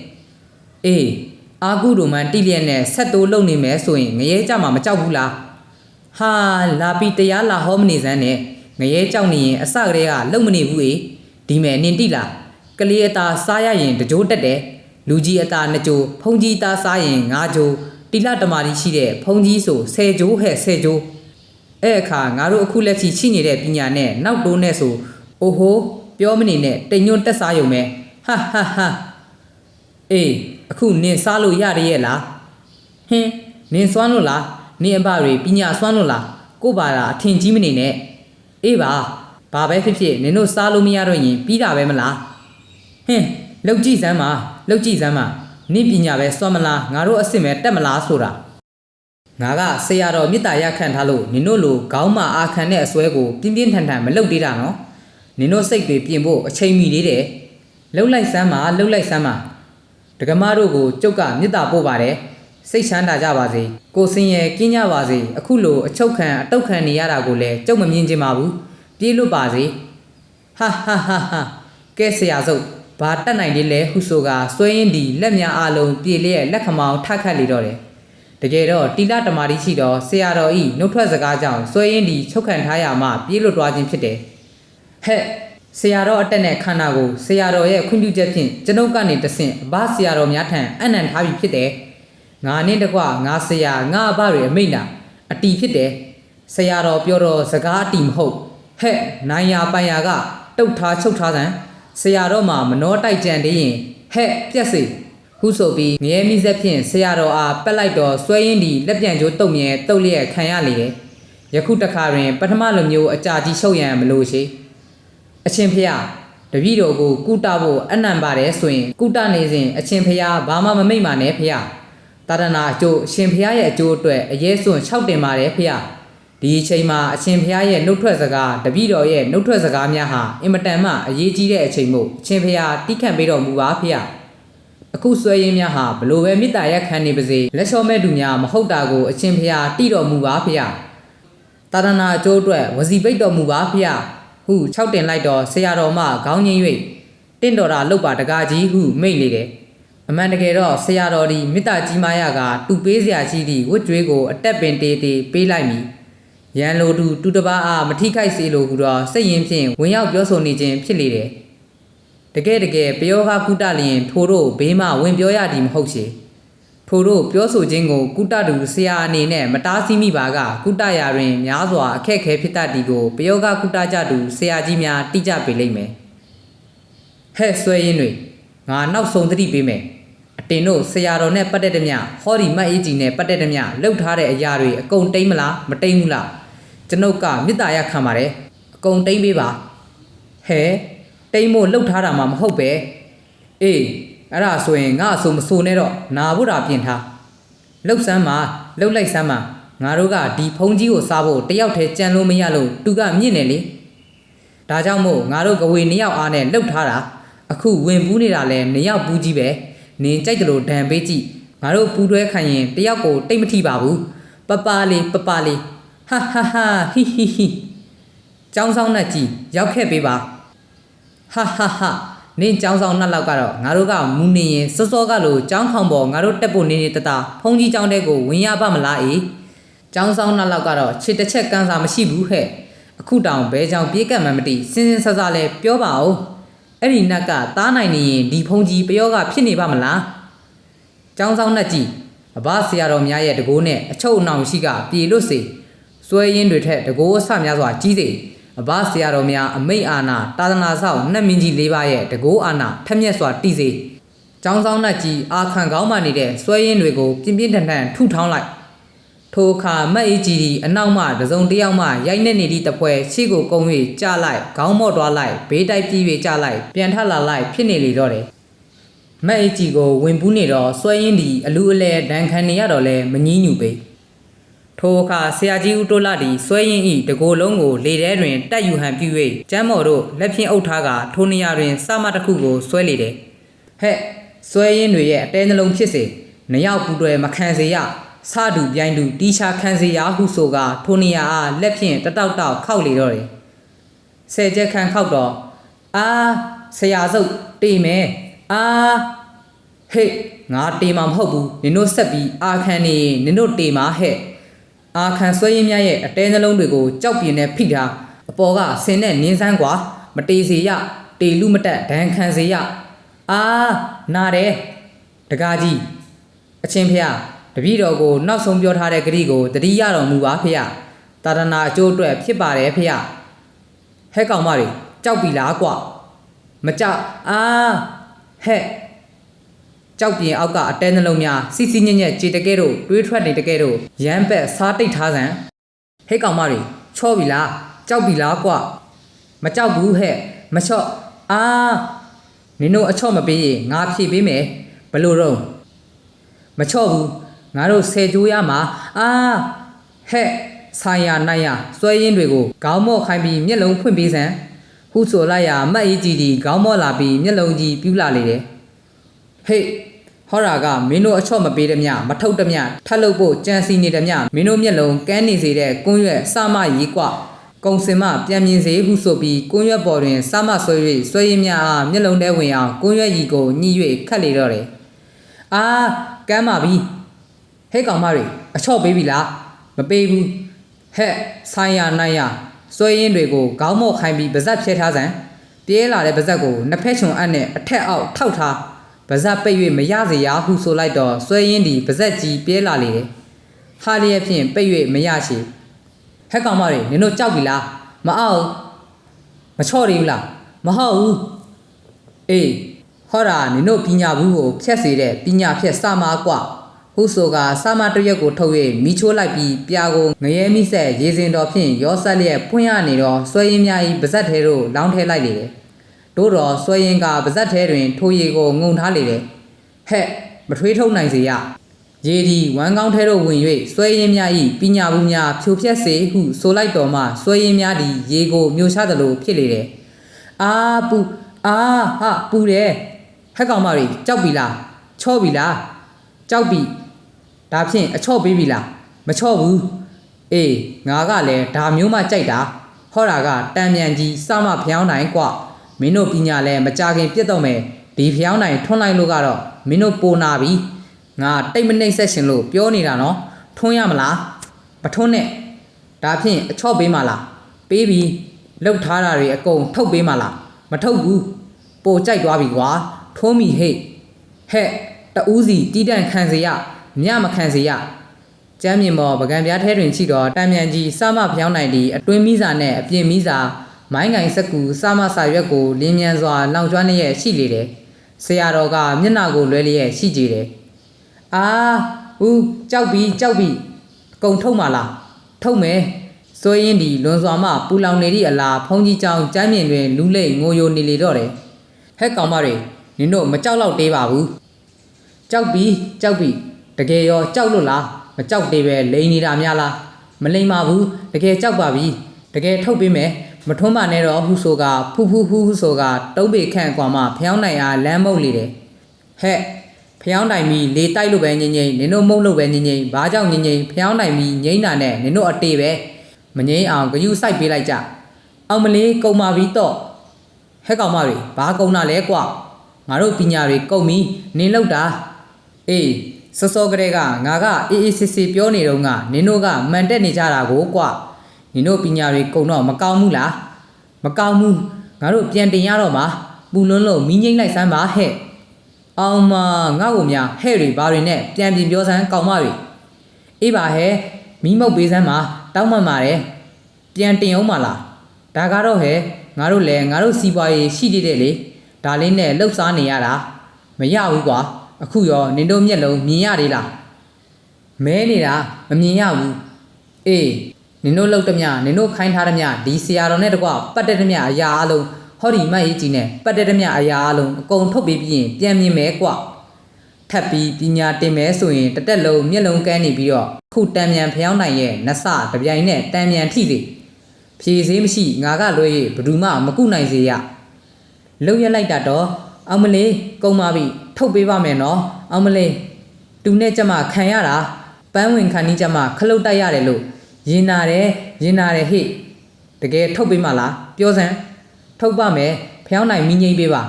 အေးအာကုတို့မှန်တိလျက်နဲ့ဆက်တိုးလုံနေမယ်ဆိုရင်ငရဲကြမှာမကြောက်ဘူးလားဟာလာပြီးတရားလာဟောမနေစမ်းနဲ့ငရဲကြောက်နေရင်အစကတည်းကလုံမနေဘူးဒီမဲ့နင်တိလားကလေးအသားစားရရင်တကြိုးတက်တယ်လူကြီးအသားနှစ်ကြိုးဖုန်ကြီးသားစားရင်၅ကြိုးတိလတမာတိရှိတဲ့ဖုန်ကြီးဆို10ကြိုးဟဲ့10ကြိုးအဲ့အခါငါတို့အခုလက်ရှိနေတဲ့ပညာနဲ့နောက်တိုးနဲ့ဆိုအိုဟိုပြောမနေနဲ့တိမ်ညွန့်တက်စားရုံပဲဟာအေးအခုနင်စားလို့ရရရဲ့လားဟင်းနင်စွမ်းလို့လားနင်အဘတွေပညာစွမ်းလို့လားကို့ဘာသာအထင်ကြီးမနေနဲ့အေးပါဘာပဲဖြစ်ဖြစ်နင်တို့စားလို့မရတော့ရင်ပြီးတာပဲမလားဟင်းလောက်ကြည့်စမ်းပါနင်ပညာပဲစွမ်းမလားငါတို့အစ်စ်ပဲတက်မလားဆိုတာငါကဆရာတော်မြစ်တာရခံထားလို့နင်တို့လိုခေါင်းမအာခံတဲ့အစွဲကိုပြင်းပြင်းထန်ထန်မလုပ်သေးတာနော်နင်တို့စိတ်တွေပြင်ဖို့အချိန်မီသေးတယ်လှုပ်လိုက်စမ်းပါတက္ကမတို့ကိုကျုပ်ကမြစ်တာပို့ပါတယ်စိတ်ချမ်းသာကြပါစေကိုစင်ရဲ့ကင်းကြပါစေအခုလိုအချုပ်ခံအတုတ်ခံနေရတာကိုလည်းကျုပ်မမြင်ချင်ပါဘူးပြေးလွတ်ပါစေဟာကဲဆရာစုပ်ဘာတက်နိုင်သေးလဲဟုဆိုကစွဲရင်ဒီလက်များအလုံးပြေလျက်လက်ခမောင်ထခတ်လေတော့တယ်တကယ်တော့တိလတမာတိရှိတော့ဆရာတော်ဤနှုတ်ထွက်စကားကြောင့်စွဲရင်ဒီချုပ်ခံထားရမှပြေးလွတ်သွားခြင်းဖြစ်တယ်ဟဲ့ဆရာတော်အတက်နဲ့ခန္ဓာကိုဆရာတော်ရဲ့ခွင့်ပြုချက်ဖြင့်ကျွန်ုပ်ကနေတဆင့်အဘဆရာတော်များထံအနံ့ထားပြီးဖြစ်တယ်ငါနဲ့တကွငါဆရာငါအဘတွေအမိန့်တာအတီဖြစ်တယ်ဆရာတော်ပြောတော့စကားအတီမဟုတ်ဟဲ့နိုင်ရပိုင်ရကတုတ်ထားချုပ်ထားစမ်းဆရာတော်မှာမနှောတိုက်ကြံသေးရင်ဟဲ့ပြက်စေခုဆိုပြီးငရဲမိဆက်ဖြင့်ဆရာတော်အားပက်လိုက်တော့ဆွဲရင်းဒီလက်ပြန်ကျိုးတုတ်မြဲတုတ်လျက်ခံရလေတယ်ယခုတခါတွင်ပထမလိုမျိုးအကြာကြီးရှုပ်ရန်မလိုရှိအချင်းဖျားတပည့်တော်ကိုကုတဖို့အနံပါတယ်ဆိုရင်ကုတနေစဉ်အချင်းဖျားဘာမှမမိတ်ပါနဲ့ဖျားတာရဏအကျိုးအရှင်ဖျားရဲ့အကျိုးအတွက်အရေးစွန့်6တင်ပါတယ်ဖျားဒီအချိန်မှာအရှင်ဖျားရဲ့နှုတ်ထွက်စကားတပည့်တော်ရဲ့နှုတ်ထွက်စကားများဟာအင်မတန်မှအရေးကြီးတဲ့အချိန်မို့အရှင်ဖျားတိခတ်ပေးတော်မူပါဖျားအခုဆွဲရင်းများဟာဘလို့ပဲမေတ္တာရက်ခံနေပါစေလက်လျှော့မဲ့သူများမဟုတ်တာကိုအရှင်ဖျားတိတော်မူပါဖျားတာရဏအကျိုးအတွက်ဝစီပိတ်တော်မူပါဖျားဟု6တင်လိုက်တော့ဆရာတော်မှခေါင်းငင်း၍တင့်တော်တာလှုပ်ပါတကားကြီးဟုမိတ်လေတယ်အမှန်တကယ်တော့ဆရာတော်ဒီမေတ္တာကြီးမားရကတူပေးစရာကြီးသည့်ဝတ်ကြွေးကိုအတက်ပင်တေးတေးပေးလိုက်မည်ရန်လိုတူတပားအားမထိခိုက်စေလိုဟုတော့စိတ်ရင်းဖြင့်ဝင်ရောက်ပြောဆိုနေခြင်းဖြစ်လေတယ်တကယ်ပယောဂကုတလျင်ထိုတို့ဘေးမှဝင်ပြောရသည်မဟုတ်ချေထို ထို့တို့ပြောဆိုခြင်းကိုကုတတူဆရာအနေနဲ့မတားဆီးမိပါကကုတရာတွင်များစွာအခက်ခဲဖြစ်တတ်သည်ကိုပယောဂကုတကြတူဆရာကြီးများတိကျပေးလိမ့်မယ်ဟဲ့ဆွဲရင်းတွေငါနောက်ဆုံးသတိပေးမယ်အတင်တို့ဆရာတော်နဲ့ပတ်သက်တဲ့မြဟောဒီမတ်အေးကြီးနဲ့ပတ်သက်တဲ့မြလှုပ်ထားတဲ့အရာတွေအကုန်တိမ့်မလားမတိမ့်ဘူးလားကျွန်ုပ်ကမေတ္တာရခံပါတယ်အကုန်တိမ့်ပေးပါဟဲတိမ့်မို့လှုပ်ထားတာမှမဟုတ်ပဲအေးအဲ့ဒါဆိုရင်ငါအဆိုမဆိုနဲ့တော့နာဖို့တာပြင်ထားလှုပ်စမ်းမှာလှုပ်လိုက်စမ်းမှာငါတို့ကဒီဖုန်ကြီးကိုစားဖို့တယောက်တည်းကြံလို့မရလို့သူကမြင့်နေလေဒါကြောင့်မို့ငါတို့ကဝေ2ယောက်အားနဲ့လှုပ်ထားတာအခုဝင်ပူးနေတာလဲ2ယောက်ပူးကြီးပဲနင်ကြိုက်တယ်လို့ဒဏ်ပေးကြည့်ငါတို့ပူးတွဲခံရင်တယောက်ကိုတိတ်မထိပါဘူးပပလေးပပလေးဟာဟာဟာဟီဟီဟီကျောင်းဆောင်နဲ့ကြီးရောက်ခဲ့ပေးပါဟာဟာဟာနင်ကျောင်းဆောင်နှစ်လောက်ကတော့ငါတို့ကမူနေရင်စောစောကလို့ကျောင်းခေါင်ပေါ်ငါတို့တက်ဖို့နေနေတတဖုန်ကြီးကျောင်းတဲကိုဝင်ရပါမလားအေးကျောင်းဆောင်နှစ်လောက်ကတော့ခြေတစ်ချက်ကန်းစာမရှိဘူးဟဲ့အခုတောင်ဘဲချောင်းပြေးကပ်မှမသိစင်းစင်းဆဆလဲပြောပါဦးအဲ့ဒီနတ်ကသားနိုင်နေရင်ဒီဖုန်ကြီးပယောကဖြစ်နေပါမလားကျောင်းဆောင်နှက်ကြီးအဘဆရာတော်များရဲ့တကိုးနဲ့အချုပ်အနှောင်ရှိကပြေလွတ်စေစွဲရင်းတွေထက်တကိုးအဆများစွာကြီးစေအဘဆရာတော်များအမိတ်အာနာတာသနာဆောက်နှက်မင်းကြီး၄ပါးရဲ့တကိုးအာနာထက်မြက်စွာတည်စေကျောင်းဆောင်နှက်ကြီးအာခံကောင်းမှနေတဲ့စွဲရင်းတွေကိုပြင်းပြင်းထန်ထန်ထုထောင်းလိုက်ထိုအခါမက်အေးကြီးဒီအနောက်မှတစုံတယောက်မှရိုက်နေနေသည့်တပွဲရှေ့ကိုကုန်း၍ကြလိုက်ခေါင်းမော့သွားလိုက်ဘေးတိုက်ပြေး၍ကြလိုက်ပြန်ထလာလိုက်ဖြစ်နေလေတော့တယ်မက်အေးကြီးကိုဝင်ပူးနေတော့စွဲရင်းဒီအလူအလဲဒဏ်ခံနေရတော့လဲမငီးညူပေထိုအခါဆရာကြီးဦးတိုးလာဒီစွဲရင်းဤတကိုယ်လုံးကိုလေထဲတွင်တက်ယူဟန်ပြု၍ကျမ်းမော်တို့လက်ဖြင့်အုပ်ထားကထိုနေရာတွင်စမတစ်ခုကိုဆွဲလေတယ်ဟဲ့စွဲရင်းတွေရဲ့အတဲနှလုံးဖြစ်စေနှစ်ယောက်ပူတွဲမခံစေရစတူပြိုင်တူတီချာခံစေရာဟုဆိုကထိုနေရာအားလက်ဖြင့်တတောက်တောက်ခောက်လေတော့တယ်ဆယ်ချက်ခန့်ခောက်တော့အာဆရာစုပ်တေးမယ်အာဟေ့ငါတေးမှာမဟုတ်ဘူးနင်တို့ဆက်ပြီးအာခံနေနင်တို့တေးမှာဟဲ့အာခံဆွဲရင်းများရဲ့အတဲနှလုံးတွေကိုကြောက်ပြင်းနဲ့ဖိထားအပေါ်ကဆင်းနဲ့နင်းဆန်းကွာမတေးစေရတေးလူမတက်ဒဏ်ခံစေရအာနာတယ်တကားကြီးအချင်းဖျားတပည့်တော်ကိုနောက်ဆုံးပြောထားတဲ့ဂရိကိုတတိရတော်မူပါဖေရတာရဏအကျိုးအတွက်ဖြစ်ပါတယ်ဖေရဟဲ့ကောင်မတွေကြောက်ပြီလားကွမကြောက်အာဟဲ့ကြောက်ပြင်းအောက်ကအတဲနှလုံးများစီစီညက်ညက်ကြေတကဲတို့တွေးထွက်နေတကဲတို့ရမ်းပက်စားတိတ်ထားစံဟဲ့ကောင်မတွေချောပြီလားကြောက်ပြီလားကွမကြောက်ဘူးဟဲ့မချော့အာနင်တို့အချော့မပေးရင်ငါဖြေပေးမယ်ဘလို့တော့မချော့ဘူးငါတို့ဆယ်ကြိုးရမှာအာဟဲ့ဆိုင်ရနိုင်ရစွဲရင်းတွေကိုခေါင်းမော့ခိုင်းပြီးမျက်လုံးဖွင့်ပေးစမ်းဟုဆိုလိုက်ရမက်အေးကြီးဒီခေါင်းမော့လာပြီးမျက်လုံးကြီးပြူးလာလေတယ်ဟေ့ဟောရာကမင်းတို့အချော့မပေးတဲ့မြမထုတ်တဲ့မြထပ်လုပ်ဖို့ကြံစီနေတဲ့မြမင်းတို့မျက်လုံးကန်းနေစေတဲ့ကွန်းရွက်စမရေးကွကုံစင်မပြန်မြင်စေဟုဆိုပြီးကွန်းရွက်ပေါ်တွင်စမဆွဲ၍ဆွဲရင်းများအားမျက်လုံးထဲဝင်အောင်ကွန်းရွက်ကြီးကိုညှိ၍ခတ်လေတော့တယ်အာကမ်းပါပြီဟဲ့ကောင်မတွေအချော့ပေးပြီလားမပေးဘူးဟဲ့ဆိုင်ရနိုင်ရစွဲရင်းတွေကိုခေါင်းမော့ခိုင်းပြီးပါဇက်ဖြဲထားစမ်းပြေးလာတဲ့ပါဇက်ကိုနှစ်ဖက်ချုံအပ်နဲ့အထက်အောက်ထောက်ထားပါဇက်ပိတ်၍မရစေရဟုဆိုလိုက်တော့စွဲရင်းဒီပါဇက်ကြီးပြေးလာလေတယ်ဟာလျက်ဖြင့်ပိတ်၍မရရှိဟဲ့ကောင်မတွေနင်တို့ကြောက်ပြီလားမအောင်မချော့ရဘူးလားမဟုတ်ဘူးအေးဟောတာနင်တို့ပညာဘူးကိုဖျက်စေတဲ့ပညာဖျက်စမားကွဟုဆိုကစာမတရက်ကိုထုတ်၍မိချိုးလိုက်ပြီးပြာကိုငရဲမိဆက်ရေစင်တော်ဖြင့်ရောဆက်လျက်ဖွင့်ရနေတော့ဆွဲရင်းများ၏ပါဇက်ထဲသို့လောင်းထဲလိုက်လေတယ်တို့တော့ဆွဲရင်းကပါဇက်ထဲတွင်ထိုရေကိုငုံထားလေတယ်ဟဲ့မထွေးထုတ်နိုင်စေရရေဒီဝမ်းကောင်းထဲသို့ဝင်၍ဆွဲရင်းများ၏ပညာဘူးများဖြိုဖျက်စေဟုဆိုလိုက်တော်မှဆွဲရင်းများသည်ရေကိုမျိုးချသလိုဖြစ်လေတယ်အာပူအာဟာပူတယ်ဟဲ့ကောင်မတွေကြောက်ပြီလားချော့ပြီလားကြောက်ပြီဒါဖြင့်အချော့ပေးပြီလားမချော့ဘူးအေးငါကလည်းဒါမျိုးမှကြိုက်တာဟောတာကတန်မြန်ကြီးစမဖျောင်းနိုင်ကွမင်းတို့ပညာလဲမကြခင်ပြတ်တော့မယ်ဒီဖျောင်းနိုင်ထွန်းလိုက်လို့ကတော့မင်းတို့ပိုနာပြီငါတိတ်မနှိမ့်ဆက်ရှင်လို့ပြောနေတာနော်ထွန်းရမလားမထွန်းနဲ့ဒါဖြင့်အချော့ပေးမှလားပေးပြီလှုပ်ထားတာတွေအကုန်ထုတ်ပေးမှလားမထုတ်ဘူးပိုကြိုက်သွားပြီကွာထိုးမိဟိတ်ဟဲ့တူးစီတီးတန့်ခံစေရ မြမခန့်စေရကျမ်းမြင်မော်ပကံပြားထဲတွင်ရှိသောတံမြန်ကြီးစမဖျောင်းနိုင်သည့်အတွင်းမိစာနှင့်အပြင်မိစာမိုင်းငိုင်စက်ကူစမစာရွက်ကိုလင်းမြန်စွာလောင်ကျွမ်းနေရရှိလေတယ်ဆရာတော်ကမျက်နှာကိုလွှဲလျက်ရှိကြတယ်အာဦးကြောက်ပြီကုံထုတ်မှလားထုတ်မယ်ဆိုရင်ဒီလွန်စွာမှပူလောင်နေသည့်အလားဖုံးကြီးကြောင်ကျမ်းမြင်တွင်လူလိမ့်ငိုယိုနေလေတော့တယ်ဟဲ့ကောင်မတွေနင်တို့မကြောက်တော့သေးပါဘူးကြောက်ပြီတကယ်ရောကြောက်လို့လားမကြောက်သေးပဲလိန်နေတာများလားမလိန်ပါဘူးတကယ်ကြောက်ပါပြီတကယ်ထုတ်ပေးမယ်မထွန်းပါနဲ့တော့ဟုဆိုကဖူးဆိုကတုံးပေခန့်ကွာမှဖျောင်းနိုင်အားလမ်းမုတ်လေတယ်ဟဲ့ဖျောင်းနိုင်ပြီလေတိုက်လို့ပဲငိမ့်နင်တို့မုတ်လို့ပဲငိမ့်ဘာကြောင့်ငိမ့်ဖျောင်းနိုင်ပြီငိမ့်တာနဲ့နင်တို့အတေပဲမငိမ့်အောင်ဂယုစိုက်ပေးလိုက်ကြအောင်မလေးကုံပါပြီတော့ဟဲ့ကောင်မတွေဘာကုံတာလဲကွာငါတို့ပညာတွေကုံပြီနင်လောက်တာအေးစောကလေးကငါကအေးစစ်ပြောနေတော့ကနင်တို့ကမှန်တက်နေကြတာကိုကွာနင်တို့ပညာတွေကုံတော့မကောင်းဘူးလားမကောင်းဘူးငါတို့ပြန်တင်ရတော့မှာပူလွန်းလို့မီးငိမ့်လိုက်စမ်းပါဟဲ့အောင်မငါ့ကိုများဟဲ့တွေဘာတွေနဲ့ပြန်ပြင်ပြောစမ်းကောင်မတွေအေးပါဟဲ့မီးမုတ်ပေးစမ်းပါတောင်းမှန်ပါတယ်ပြန်တင်အောင်မလားဒါကတော့ဟဲ့ငါတို့လည်းငါတို့စီးပွားရေးရှိသေးတယ်လေဒါလေးနဲ့လှုပ်ရှားနေရတာမရဘူးကွာအခုရောနင်တို့မျက်လုံးမြင်ရသေးလားမဲနေတာမမြင်ရဘူးအေးနင်တို့လှုပ်သမျှနင်တို့ခိုင်းထားသမျှဒီဆရာတော်နဲ့တကွပတ်တဲ့သမျှအရာအလုံးဟောဒီမတ်ကြီးကြီးနဲ့ပတ်တဲ့သမျှအရာအလုံးအကုန်ထုတ်ပေးပြီးရင်ပြန်မြင်မယ်ကွထပ်ပြီးပညာတင်မယ်ဆိုရင်တစ်တက်လုံးမျက်လုံးကန်းနေပြီးတော့ခုတံမြန်ဖျောင်းနိုင်ရဲ့နစတပြိုင်နဲ့တံမြန်ထိစေဖြေစည်းမရှိငါကလွှဲရဘယ်သူမှမကုနိုင်စေရလှုပ်ရလိုက်တာတော့အောင်မလေးကုံပါပြီထုတ်ပေးပါမယ်နော်အောင်မလေးတူနဲ့ကြမှာခံရတာပန်းဝင်ခံနေကြမှာခလုတ်တိုက်ရတယ်လို့ရင်နာတယ်ဟိတကယ်ထုတ်ပေးမှလားပြောစမ်းထုတ်ပါမယ်ဖျောင်းနိုင်မီးငိမ့်ပေးပါ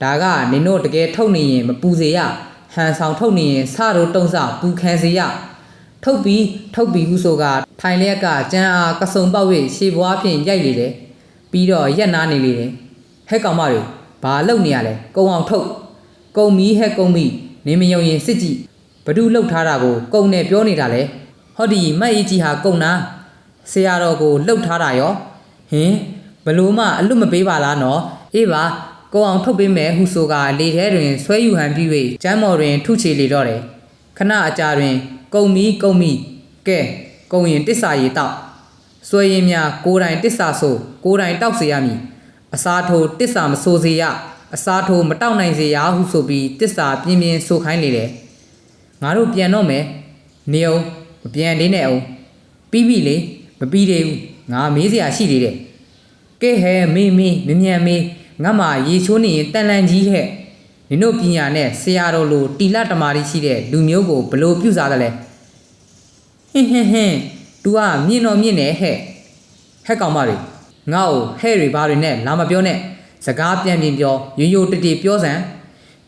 ဒါကနင်တို့တကယ်ထုတ်နေရင်မပူစေရဟန်ဆောင်ထုတ်နေရင်စတို့တုံးစပူခံစေရထုတ်ပြီးဟုဆိုကထိုင်လျက်ကကြမ်းအားကစုံပေါက်၍ရှေ့ဘွားဖြင့်ရိုက်လေတယ်ပြီးတော့ရက်နာနေလေတယ်ဟဲ့ကောင်မတွေဘာလုပ်နေရလဲကုံအောင်ထုတ်ကုံမီဟဲ့ကုံမီနင်မယုံရင်စစ်ကြည့်ဘဒုလှုပ်ထားတာကိုကုံနဲ့ပြောနေတာလေဟောဒီမတ်ကြီးဟာကုံနာဆရာတော်ကိုလှုပ်ထားတာရောဟင်ဘလို့မှအလွတ်မပေးပါလားနော်အေးပါကုံအောင်ထုတ်ပေးမယ်ဟုဆိုကလေထဲတွင်ဆွဲယူဟန်ပြီး၍ကျမ်းမော်တွင်ထုချေလေတော့တယ်ခဏအကြာတွင်ကုံမီကဲကုံရင်တစ္ဆာရီတောက်ဆွဲရင်များကိုယ်တိုင်တစ္ဆာဆိုကိုယ်တိုင်တောက်စေရမည်အစားထိုးတစ္ဆာမဆိုစေရအစားထိုးမတောက်နိုင်စေရဟုဆိုပြီးတစ္ဆာပြင်းပြင်းဆိုခိုင်းလေတယ်ငါတို့ပြန်တော့မယ်နေအောင်မပြန်သေးနဲ့အောင်ပြီးပြီလေမပြီးသေးဘူးငါမေးစရာရှိသေးတယ်ကဲဟဲမေးမြန်မေးငါမှရေချိုးနေရင်တန်လန်ကြီးဟဲ့နင်တို့ပညာနဲ့ဆရာတော်လိုတီလတမာရီရှိတဲ့လူမျိုးကိုဘလို့ပြုစားသလဲဟင်း तू ကမြင်တော့မြင်နေဟဲ့ကောင်မတွေငါ့ကိုဟဲ့တွေဘာတွေနဲ့လာမပြောနဲ့စကားပြန်ပြောရိုးတပြောစမ်း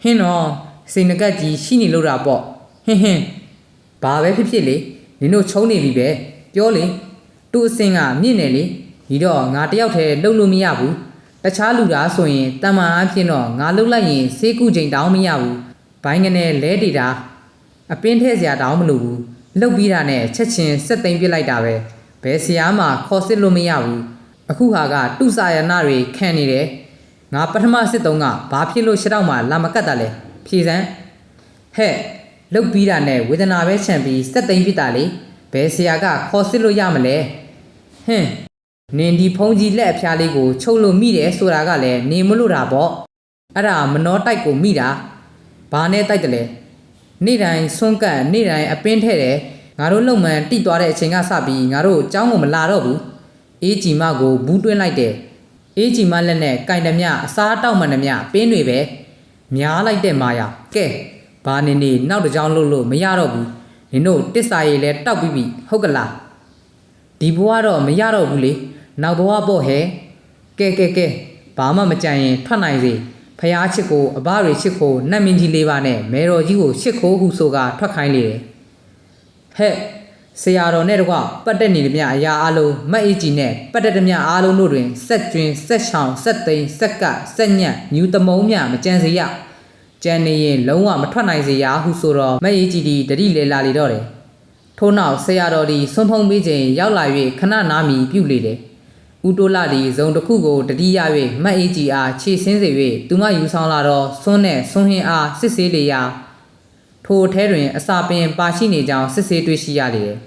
ဟင်းတော့စိန်ငကတ်ကြီးရှိနေလို့တာပေါ့ဟင်းဘာပဲဖြစ်လေနင်တို့ချုံနေပြီပဲပြောလေသူ့အစင်ကမြင့်နေလေဒီတော့ငါတယောက်တည်းလှုပ်လို့မရဘူးတခြားလူသားဆိုရင်တမန်အဖြစ်တော့ငါလှုပ်လိုက်ရင်စေးကူချိန်တောင်းမရဘူးဘိုင်းကနေလဲတေတာအပင်းထဲစရာတောင်းမလို့ဘူးလှုပ်ပြီးတာနဲ့ချက်ချင်းစက်သိမ်းပစ်လိုက်တာပဲဘယ်ဆရာမှခေါ်စစ်လို့မရဘူးအခုဟာကတုစာယနာတွေခံနေတယ်ငါပထမစစ်တုံးကဘာဖြစ်လို့ရှစ်တော့မှလာမကတ်တာလဲဖြေစမ်းဟဲ့လှုပ်ပြီးတာနဲ့ဝေဒနာပဲခြံပြီးစက်သိမ်းပစ်တာလေဘယ်ဆရာကခေါ်စစ်လို့ရမလဲဟင်းနင်ဒီဖုံးကြီးလက်အဖျားလေးကိုချုပ်လို့မိတယ်ဆိုတာကလည်းနေမလို့တာပေါ့အဲ့ဒါမနှောတိုက်ကိုမိတာဘာနဲ့တိုက်တယ်လဲနေ့တိုင်းဆွန့်ကပ်နေ့တိုင်းအပင်းထဲတယ်ငါတို့လုံမှန်တိသွားတဲ့အချိန်ကစပြီးငါတို့အเจ้าကိုမလာတော့ဘူးအေးကြည်မကိုဘူးတွင်းလိုက်တယ်အေးကြည်မလက်နဲ့ကင်တမျှအစားတောက်မှန်တမျှပင်းတွေပဲများလိုက်တဲ့မာယာကဲဘာနေနောက်တစ်ကြောင်းလို့မရတော့ဘူးနင်တို့တစ္ဆာရည်လဲတောက်ပြီးပြီဟုတ်ကလားဒီဘဝတော့မရတော့ဘူးလေနောက်ဘဝပေါ့ဟဲ့ကဲဘာမှမကြံရင်ထွက်နိုင်စေဖျားချစ်ကိုအဘတွေချစ်ကိုနတ်မင်းကြီးလေးပါနဲ့မဲတော်ကြီးကိုချစ်ခိုးဟုဆိုကထွက်ခိုင်းလေတယ်ဟဲ့ဆရာတော်နဲ့တကွပတ်တက်နေသမျှအရာအလုံးမတ်အေးကြီးနဲ့ပတ်တက်သမျှအလုံးတို့တွင်ဆက်ကျွင်းဆက်ချောင်ဆက်သိမ်းဆက်ကပ်ဆက်ညံ့ညူသမုံးမြမကြံစေရ ကျန်နေရင်လုံးဝမထွက်နိုင်စေရဟုဆိုတော့မအေးကြီးဒီတတိလေလာလေတော့တယ်ထို့နောက်ဆရာတော်ဒီဆွန်းဖုံးပေးခြင်းရောက်လာ၍ခဏနာမီပြုတ်လေတယ်ဦးတိုးလာဒီဇုံတစ်ခုကိုတတိယ၍မအေးကြီးအားခြေဆင်းစေ၍သူမယူဆောင်လာတော့ဆွန်းနဲ့ဆွန်းဟင်းအားစစ်ဆေးလေရာထိုထဲတွင်အစာပင်ပါရှိနေကြောင်းစစ်ဆေးတွေ့ရှိရလေတယ်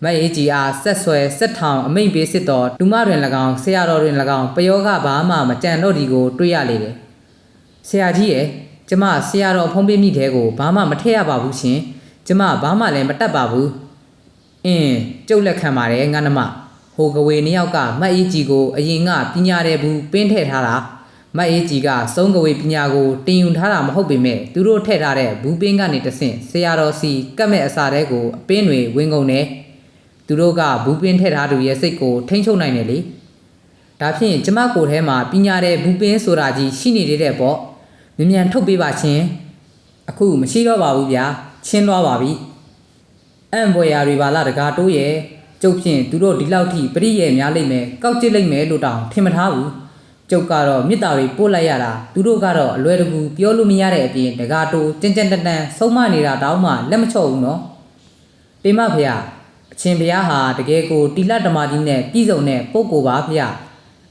မအေးကြီးအားဆက်ဆွဲဆက်ထောင်အမိန့်ပေးစစ်တော်ဒူမတွင်၎င်းဆရာတော်တွင်၎င်းပယောဂဘာမှမကြံတော့ဒီကိုတွေ့ရလေတယ်ဆရာကြီးရဲ့ကျမဆရာတော်ဖုံးပေးမိတဲ့ကိုဘာမှမထည့်ရပါဘူးရှင်ကျမဘာမှလည်းမတတ်ပါဘူးကျုပ်လက်ခံပါတယ်ငါနမဟိုကဝေနှစ်ယောက်ကမတ်အေးကြီးကိုအရင်ကပညာတဲ့ဘူးပင်းထည့်ထားတာမတ်အေးကြီးကစုံကဝေပညာကိုတင်ယူထားတာမဟုတ်ပေမဲ့သူတို့ထည့်ထားတဲ့ဘူးပင်းကနေတဆင့်ဆရာတော်စီကတ်မဲ့အစာတဲကိုအပင်းတွေဝင်ကုန်တယ်သူတို့ကဘူးပင်းထည့်ထားသူရဲ့စိတ်ကိုထိမ့်ချုပ်နိုင်တယ်လေဒါဖြင့်ကျမကိုယ်ထဲမှာပညာတဲ့ဘူးပင်းဆိုတာကြီးရှိနေသေးတဲ့ပေါ့မြန်မြန်ထုတ်ပေးပါချင်းအခုမရှိတော့ပါဘူးဗျာချင်းသွားပါပြီအံ့ဖွယ်ရာတွေပါလားတကားတိုးရဲ့ကျုပ်ဖြင့်သူတို့ဒီလောက်ထိပရိယေများလိမ့်မယ်ကောက်ကျစ်လိမ့်မယ်လို့တောင်ထင်မထားဘူးကျုပ်ကတော့မြစ်တာတွေပို့လိုက်ရတာသူတို့ကတော့အလွယ်တကူပြောလို့မရတဲ့အပြင်တကားတိုးကြင်ကြင်တန်တန်ဆုံးမနေတာတောင်းမှလက်မချော့ဘူးနော်တေမဖေအချင်းဖေဟာတကယ်ကိုတီလဓမ္မကြီးနဲ့ပြည်စုံတဲ့ပုဂ္ဂိုလ်ပါဖေ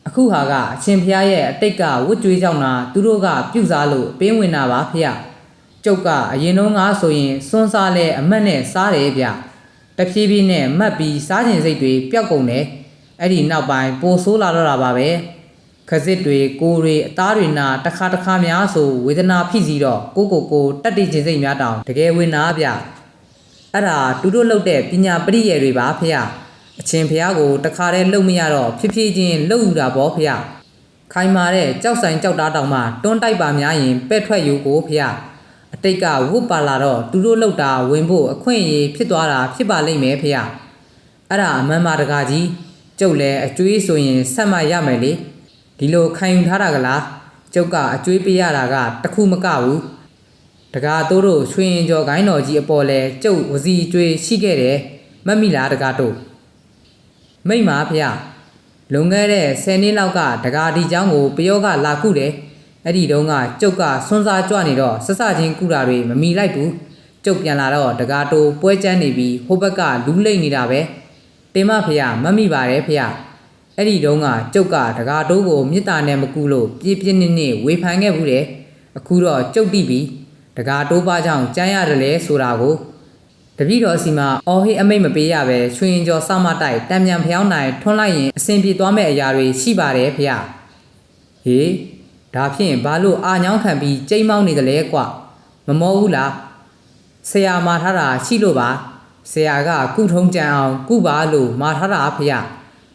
အခုဟာကအချင်းဖေရဲ့အတိတ်ကဝတ်ကြွေးကြောင့်သာသူတို့ကပြုစားလို့ပင်းဝင်တာပါဖေကျုပ်ကအရင်တော့ငါဆိုရင်စွန်းစားလဲအမတ်နဲ့စားတယ်ဗျတဖြည်းဖြည်းနဲ့မတ်ပြီးစားခြင်းစိတ်တွေပျောက်ကုန်တယ်အဲ့ဒီနောက်ပိုင်းပိုဆိုးလာတော့တာပါပဲခစစ်တွေကိုယ်တွေအသားတွေနာတစ်ခါများဆိုဝေဒနာဖိစီတော့ကိုတက်တိခြင်းစိတ်များတောင်တကယ်ဝင်နာဗျအဲ့ဒါသူတို့လုပ်တဲ့ပညာပရိယေတွေပါဖေအချင်းဖះကိုတခါတည်းလုံမရတော့ဖြည်းဖြည်းချင်းလှုပ်ယူတာပေါ့ဖေခိုင်မာတဲ့ကြောက်ဆိုင်ကြောက်တာတောင်မှတွန်းတိုက်ပါများရင်ပဲ့ထွက်ယူကိုဖေအတိတ်ကဝုတ်ပါလာတော့သူတို့လောက်တာဝင်ဖို့အခွင့်အရေးဖြစ်သွားတာဖြစ်ပါလိမ့်မယ်ဖေအဲ့ဒါအမှန်ပါတကားကြီးကျုပ်လည်းအကျွေးဆိုရင်ဆက်မရမယ်လေဒီလိုခံယူထားတာကလားကျုပ်ကအကျွေးပေးရတာကတခုမကဘူးတကားတို့ရွှေရင်ကျော်ဂိုင်းတော်ကြီးအပေါ်လဲကျုပ်ဝစီကျွေးရှိခဲ့တယ်မတ်မိလားတကားတို့မိမ့်ပါဖေလွန်ခဲ့တဲ့10နှစ်လောက်ကတကားဒီเจ้าကိုပယောကလာခုတယ်အဲ့ဒီတုန်းကကျုပ်ကဆွန်းစားကြွနေတော့ဆဆချင်းကုတာတွေမမီလိုက်ဘူးကျုပ်ပြန်လာတော့တကားတိုးပွဲချမ်းနေပြီးဟိုဘက်ကလူးလိမ့်နေတာပဲတင်မဖေမတ်မိပါတယ်ဖေအဲ့ဒီတုန်းကကျုပ်ကတကားတိုးကိုမြစ်တာနဲ့မကူလို့ပြင်းပြင်းနေဝေဖန်ခဲ့ဘူးတယ်အခုတော့ကျုပ်တိပြီတကားတိုးပါကြောင့်ကြမ်းရတယ်လေဆိုတာကိုတပည့်တော်စီမှာအော်ဟေးအမိတ်မပေးရပဲရွှေရင်ကျော်စမတိုက်တံမြန်ဖျောင်းနိုင်ထွန်းလိုက်ရင်အဆင်ပြေသွားမယ့်အရာတွေရှိပါတယ်ဖေဟေးဒါဖြင့်ဘာလို့အာညောင်းခံပြီးကြိမ်းမောင်းနေတယ်လဲကွမမောဘူးလားဆရာမာထားတာရှိလို့ပါဆရာကကုထုံးကြံအောင်ကုပါလို့မာထားတာဖေ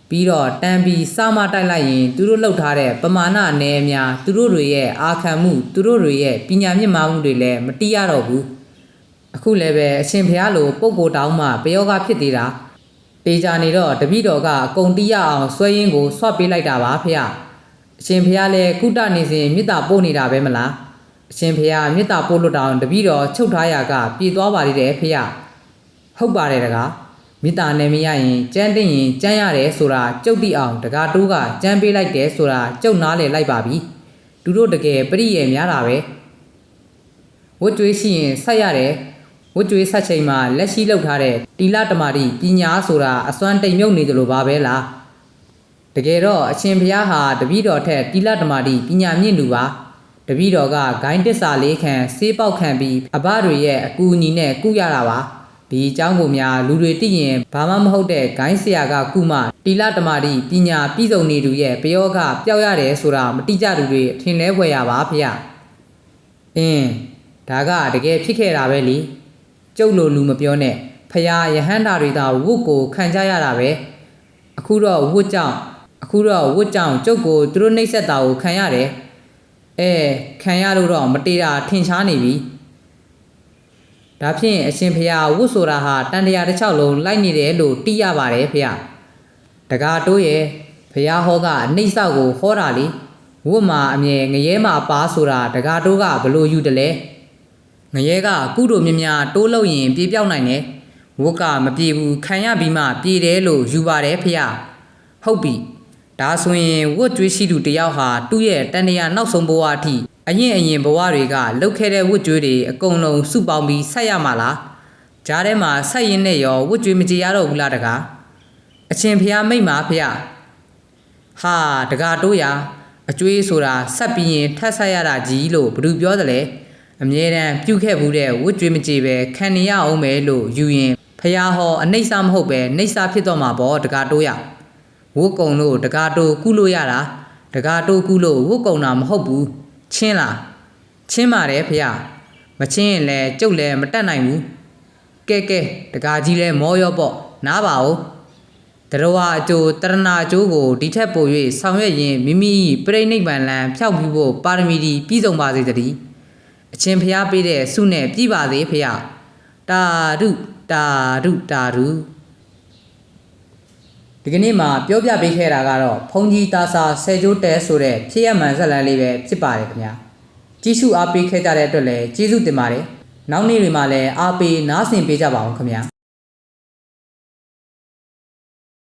ပြီးတော့တန်ပြီးစမတိုက်လိုက်ရင်သူတို့လှုပ်ထားတဲ့ပမာဏနယ်များသူတို့တွေရဲ့အာခံမှုသူတို့တွေရဲ့ပညာမြင့်မားမှုတွေလည်းမတီးရတော့ဘူးအခုလည်းပဲအရှင်ဖျားလိုပုဂ္ဂိုလ်တောင်းမှပယောဂဖြစ်သေးတာတေချာနေတော့တပည့်တော်ကအကုန်တီးရအောင်ဆွဲရင်းကိုဆွတ်ပေးလိုက်တာပါဖေအရှင်ဖျားလည်းကုတနေစဉ်မေတ္တာပို့နေတာပဲမလားအရှင်ဖျားမေတ္တာပို့လို့တောင်တပည့်တော်ချုပ်ထားရကပြေသွားပါလိမ့်တယ်ဖေဟုတ်ပါတယ်တကားမေတ္တာနဲ့မရရင်ကြမ်းတင်ရင်ကြမ်းရတယ်ဆိုတာကြုတ်တိအောင်တကားတိုးကကြမ်းပေးလိုက်တယ်ဆိုတာကြုတ်နားလေလိုက်ပါပြီသူတို့တကယ်ပရိယေများတာပဲဝတ်ကြွေးရှိရင်ဆက်ရတယ်ဝတ်ကြွေးဆက်ချိန်မှာလက်ရှိလောက်ထားတဲ့တီလဓမ္မတိပညာဆိုတာအစွမ်းတိမ်မြုပ်နေတယ်လို့ပါပဲလားတကယ်တော့အရှင်ဘုရားဟာတပည့်တော်ထက်တီလဓမ္မတိပညာမြင့်သူပါတပည့်တော်ကဂိုင်းတစ္ဆာလေးခံဆေးပေါက်ခံပြီးအဘတွေရဲ့အကူအညီနဲ့ကုရတာပါဒီအကြောင်းကိုများလူတွေသိရင်ဘာမှမဟုတ်တဲ့ဂိုင်းဆရာကကုမှတီလဓမ္မတိပညာပြည်စုံနေသူရဲ့ပယောဂပျောက်ရတယ်ဆိုတာမတိကြသူတွေထင်လဲဖွယ်ရပါဖေဒါကတကယ်ဖြစ်ခဲ့တာပဲလေကျုပ်လိုလူမပြောနဲ့ဖရာယဟန္တာတွေသာဝုတ်ကိုခံကြရတာပဲအခုတော့ဝုတ်ကြောင့်ကျုပ်ကိုသူတို့နှိပ်စက်တာကိုခံရတယ်ခံရလို့တော့မတေးတာထင်ရှားနေပြီဒါဖြင့်အရှင်ဖရာဝုတ်ဆိုတာဟာတန်တရားတစ်ချောက်လုံးလိုက်နေတယ်လို့သိရပါတယ်ဖေတကားတိုးရဲ့ဖရာဟောကအနှိမ့်ဆောက်ကိုဟောတာလေဝုတ်မှာအမြဲငရဲမှာပါဆိုတာတကားတိုးကဘလို့ယူတယ်လဲငရဲကကုတို့မြမြတိုးလို့ရင်ပြေပြောက်နိုင်တယ်ဝုတ်ကမပြေဘူးခံရပြီးမှပြေတယ်လို့ယူပါတယ်ဖေဟုတ်ပြီဒါဆိုရင်ဝတ်ကြွေးရှိသူတယောက်ဟာသူ့ရဲ့တန်တရားနောက်ဆုံးဘဝအထိ အရင်ဘဝတွေကလှုပ်ခဲ့တဲ့ဝတ်ကြွေးတွေအကုန်လုံးစုပေါင်းပြီးဆက်ရမှာလားဂျားထဲမှာဆက်ရင်းနဲ့ရောဝတ်ကြွေးမကြည်ရတော့ဘူးလားတကားအချင်းဖျားမိတ်မှာဖျားဟာတကားတိုးရအကျွေးဆိုတာဆက်ပြီးရင်ထပ်ဆက်ရတာကြီးလို့ဘယ်သူပြောသလဲအမြဲတမ်းပြုတ်ခဲ့ဘူးတဲ့ဝတ်ကြွေးမကြည်ပဲခံနေရအောင်ပဲလို့ယူရင်ဖျားဟောအနှိမ့်စားမဟုတ်ပဲနှိမ့်စားဖြစ်တော့မှာပေါ့တကားတိုးရဝတ်ကုံလို့တကားတိုးကုလို့ရတာတကားတိုးကုလို့ဝတ်ကုံတာမဟုတ်ဘူးချင်းလားချင်းပါတယ်ဖျားမချင်းရင်လဲကျုပ်လဲမတတ်နိုင်ဘူးကဲတကားကြီးလဲမောရောပေါ့နားပါဦးတရဝအကျိုးတရဏအကျိုးကိုဒီထက်ပို၍ဆောင်ရွက်ရင်မိမိပြိဋိနိဗ္ဗာန်လံဖျောက်ပြီးဖို့ပါရမီဒီပြည့်စုံပါစေတည်းအချင်းဖျားပေးတဲ့ဆုနဲ့ပြည့်ပါစေဖျားတာရုဒီကနေ့မှာပြောပြပေးခဲ့တာကတော့ဘုံကြီးတာစာဆယ်ကျိုးတဲဆိုတဲ့ဖြစ်ရမှန်ဇက်လန်းလေးပဲဖြစ်ပါတယ်ခင်ဗျာကြည့်ရှုအားပေးခဲ့ကြတဲ့အတွက်လည်းကျေးဇူးတင်ပါတယ်နောက်နေ့တွေမှာလည်းအားပေးနားဆင်ပေးကြပါအောင်ခင်ဗျာ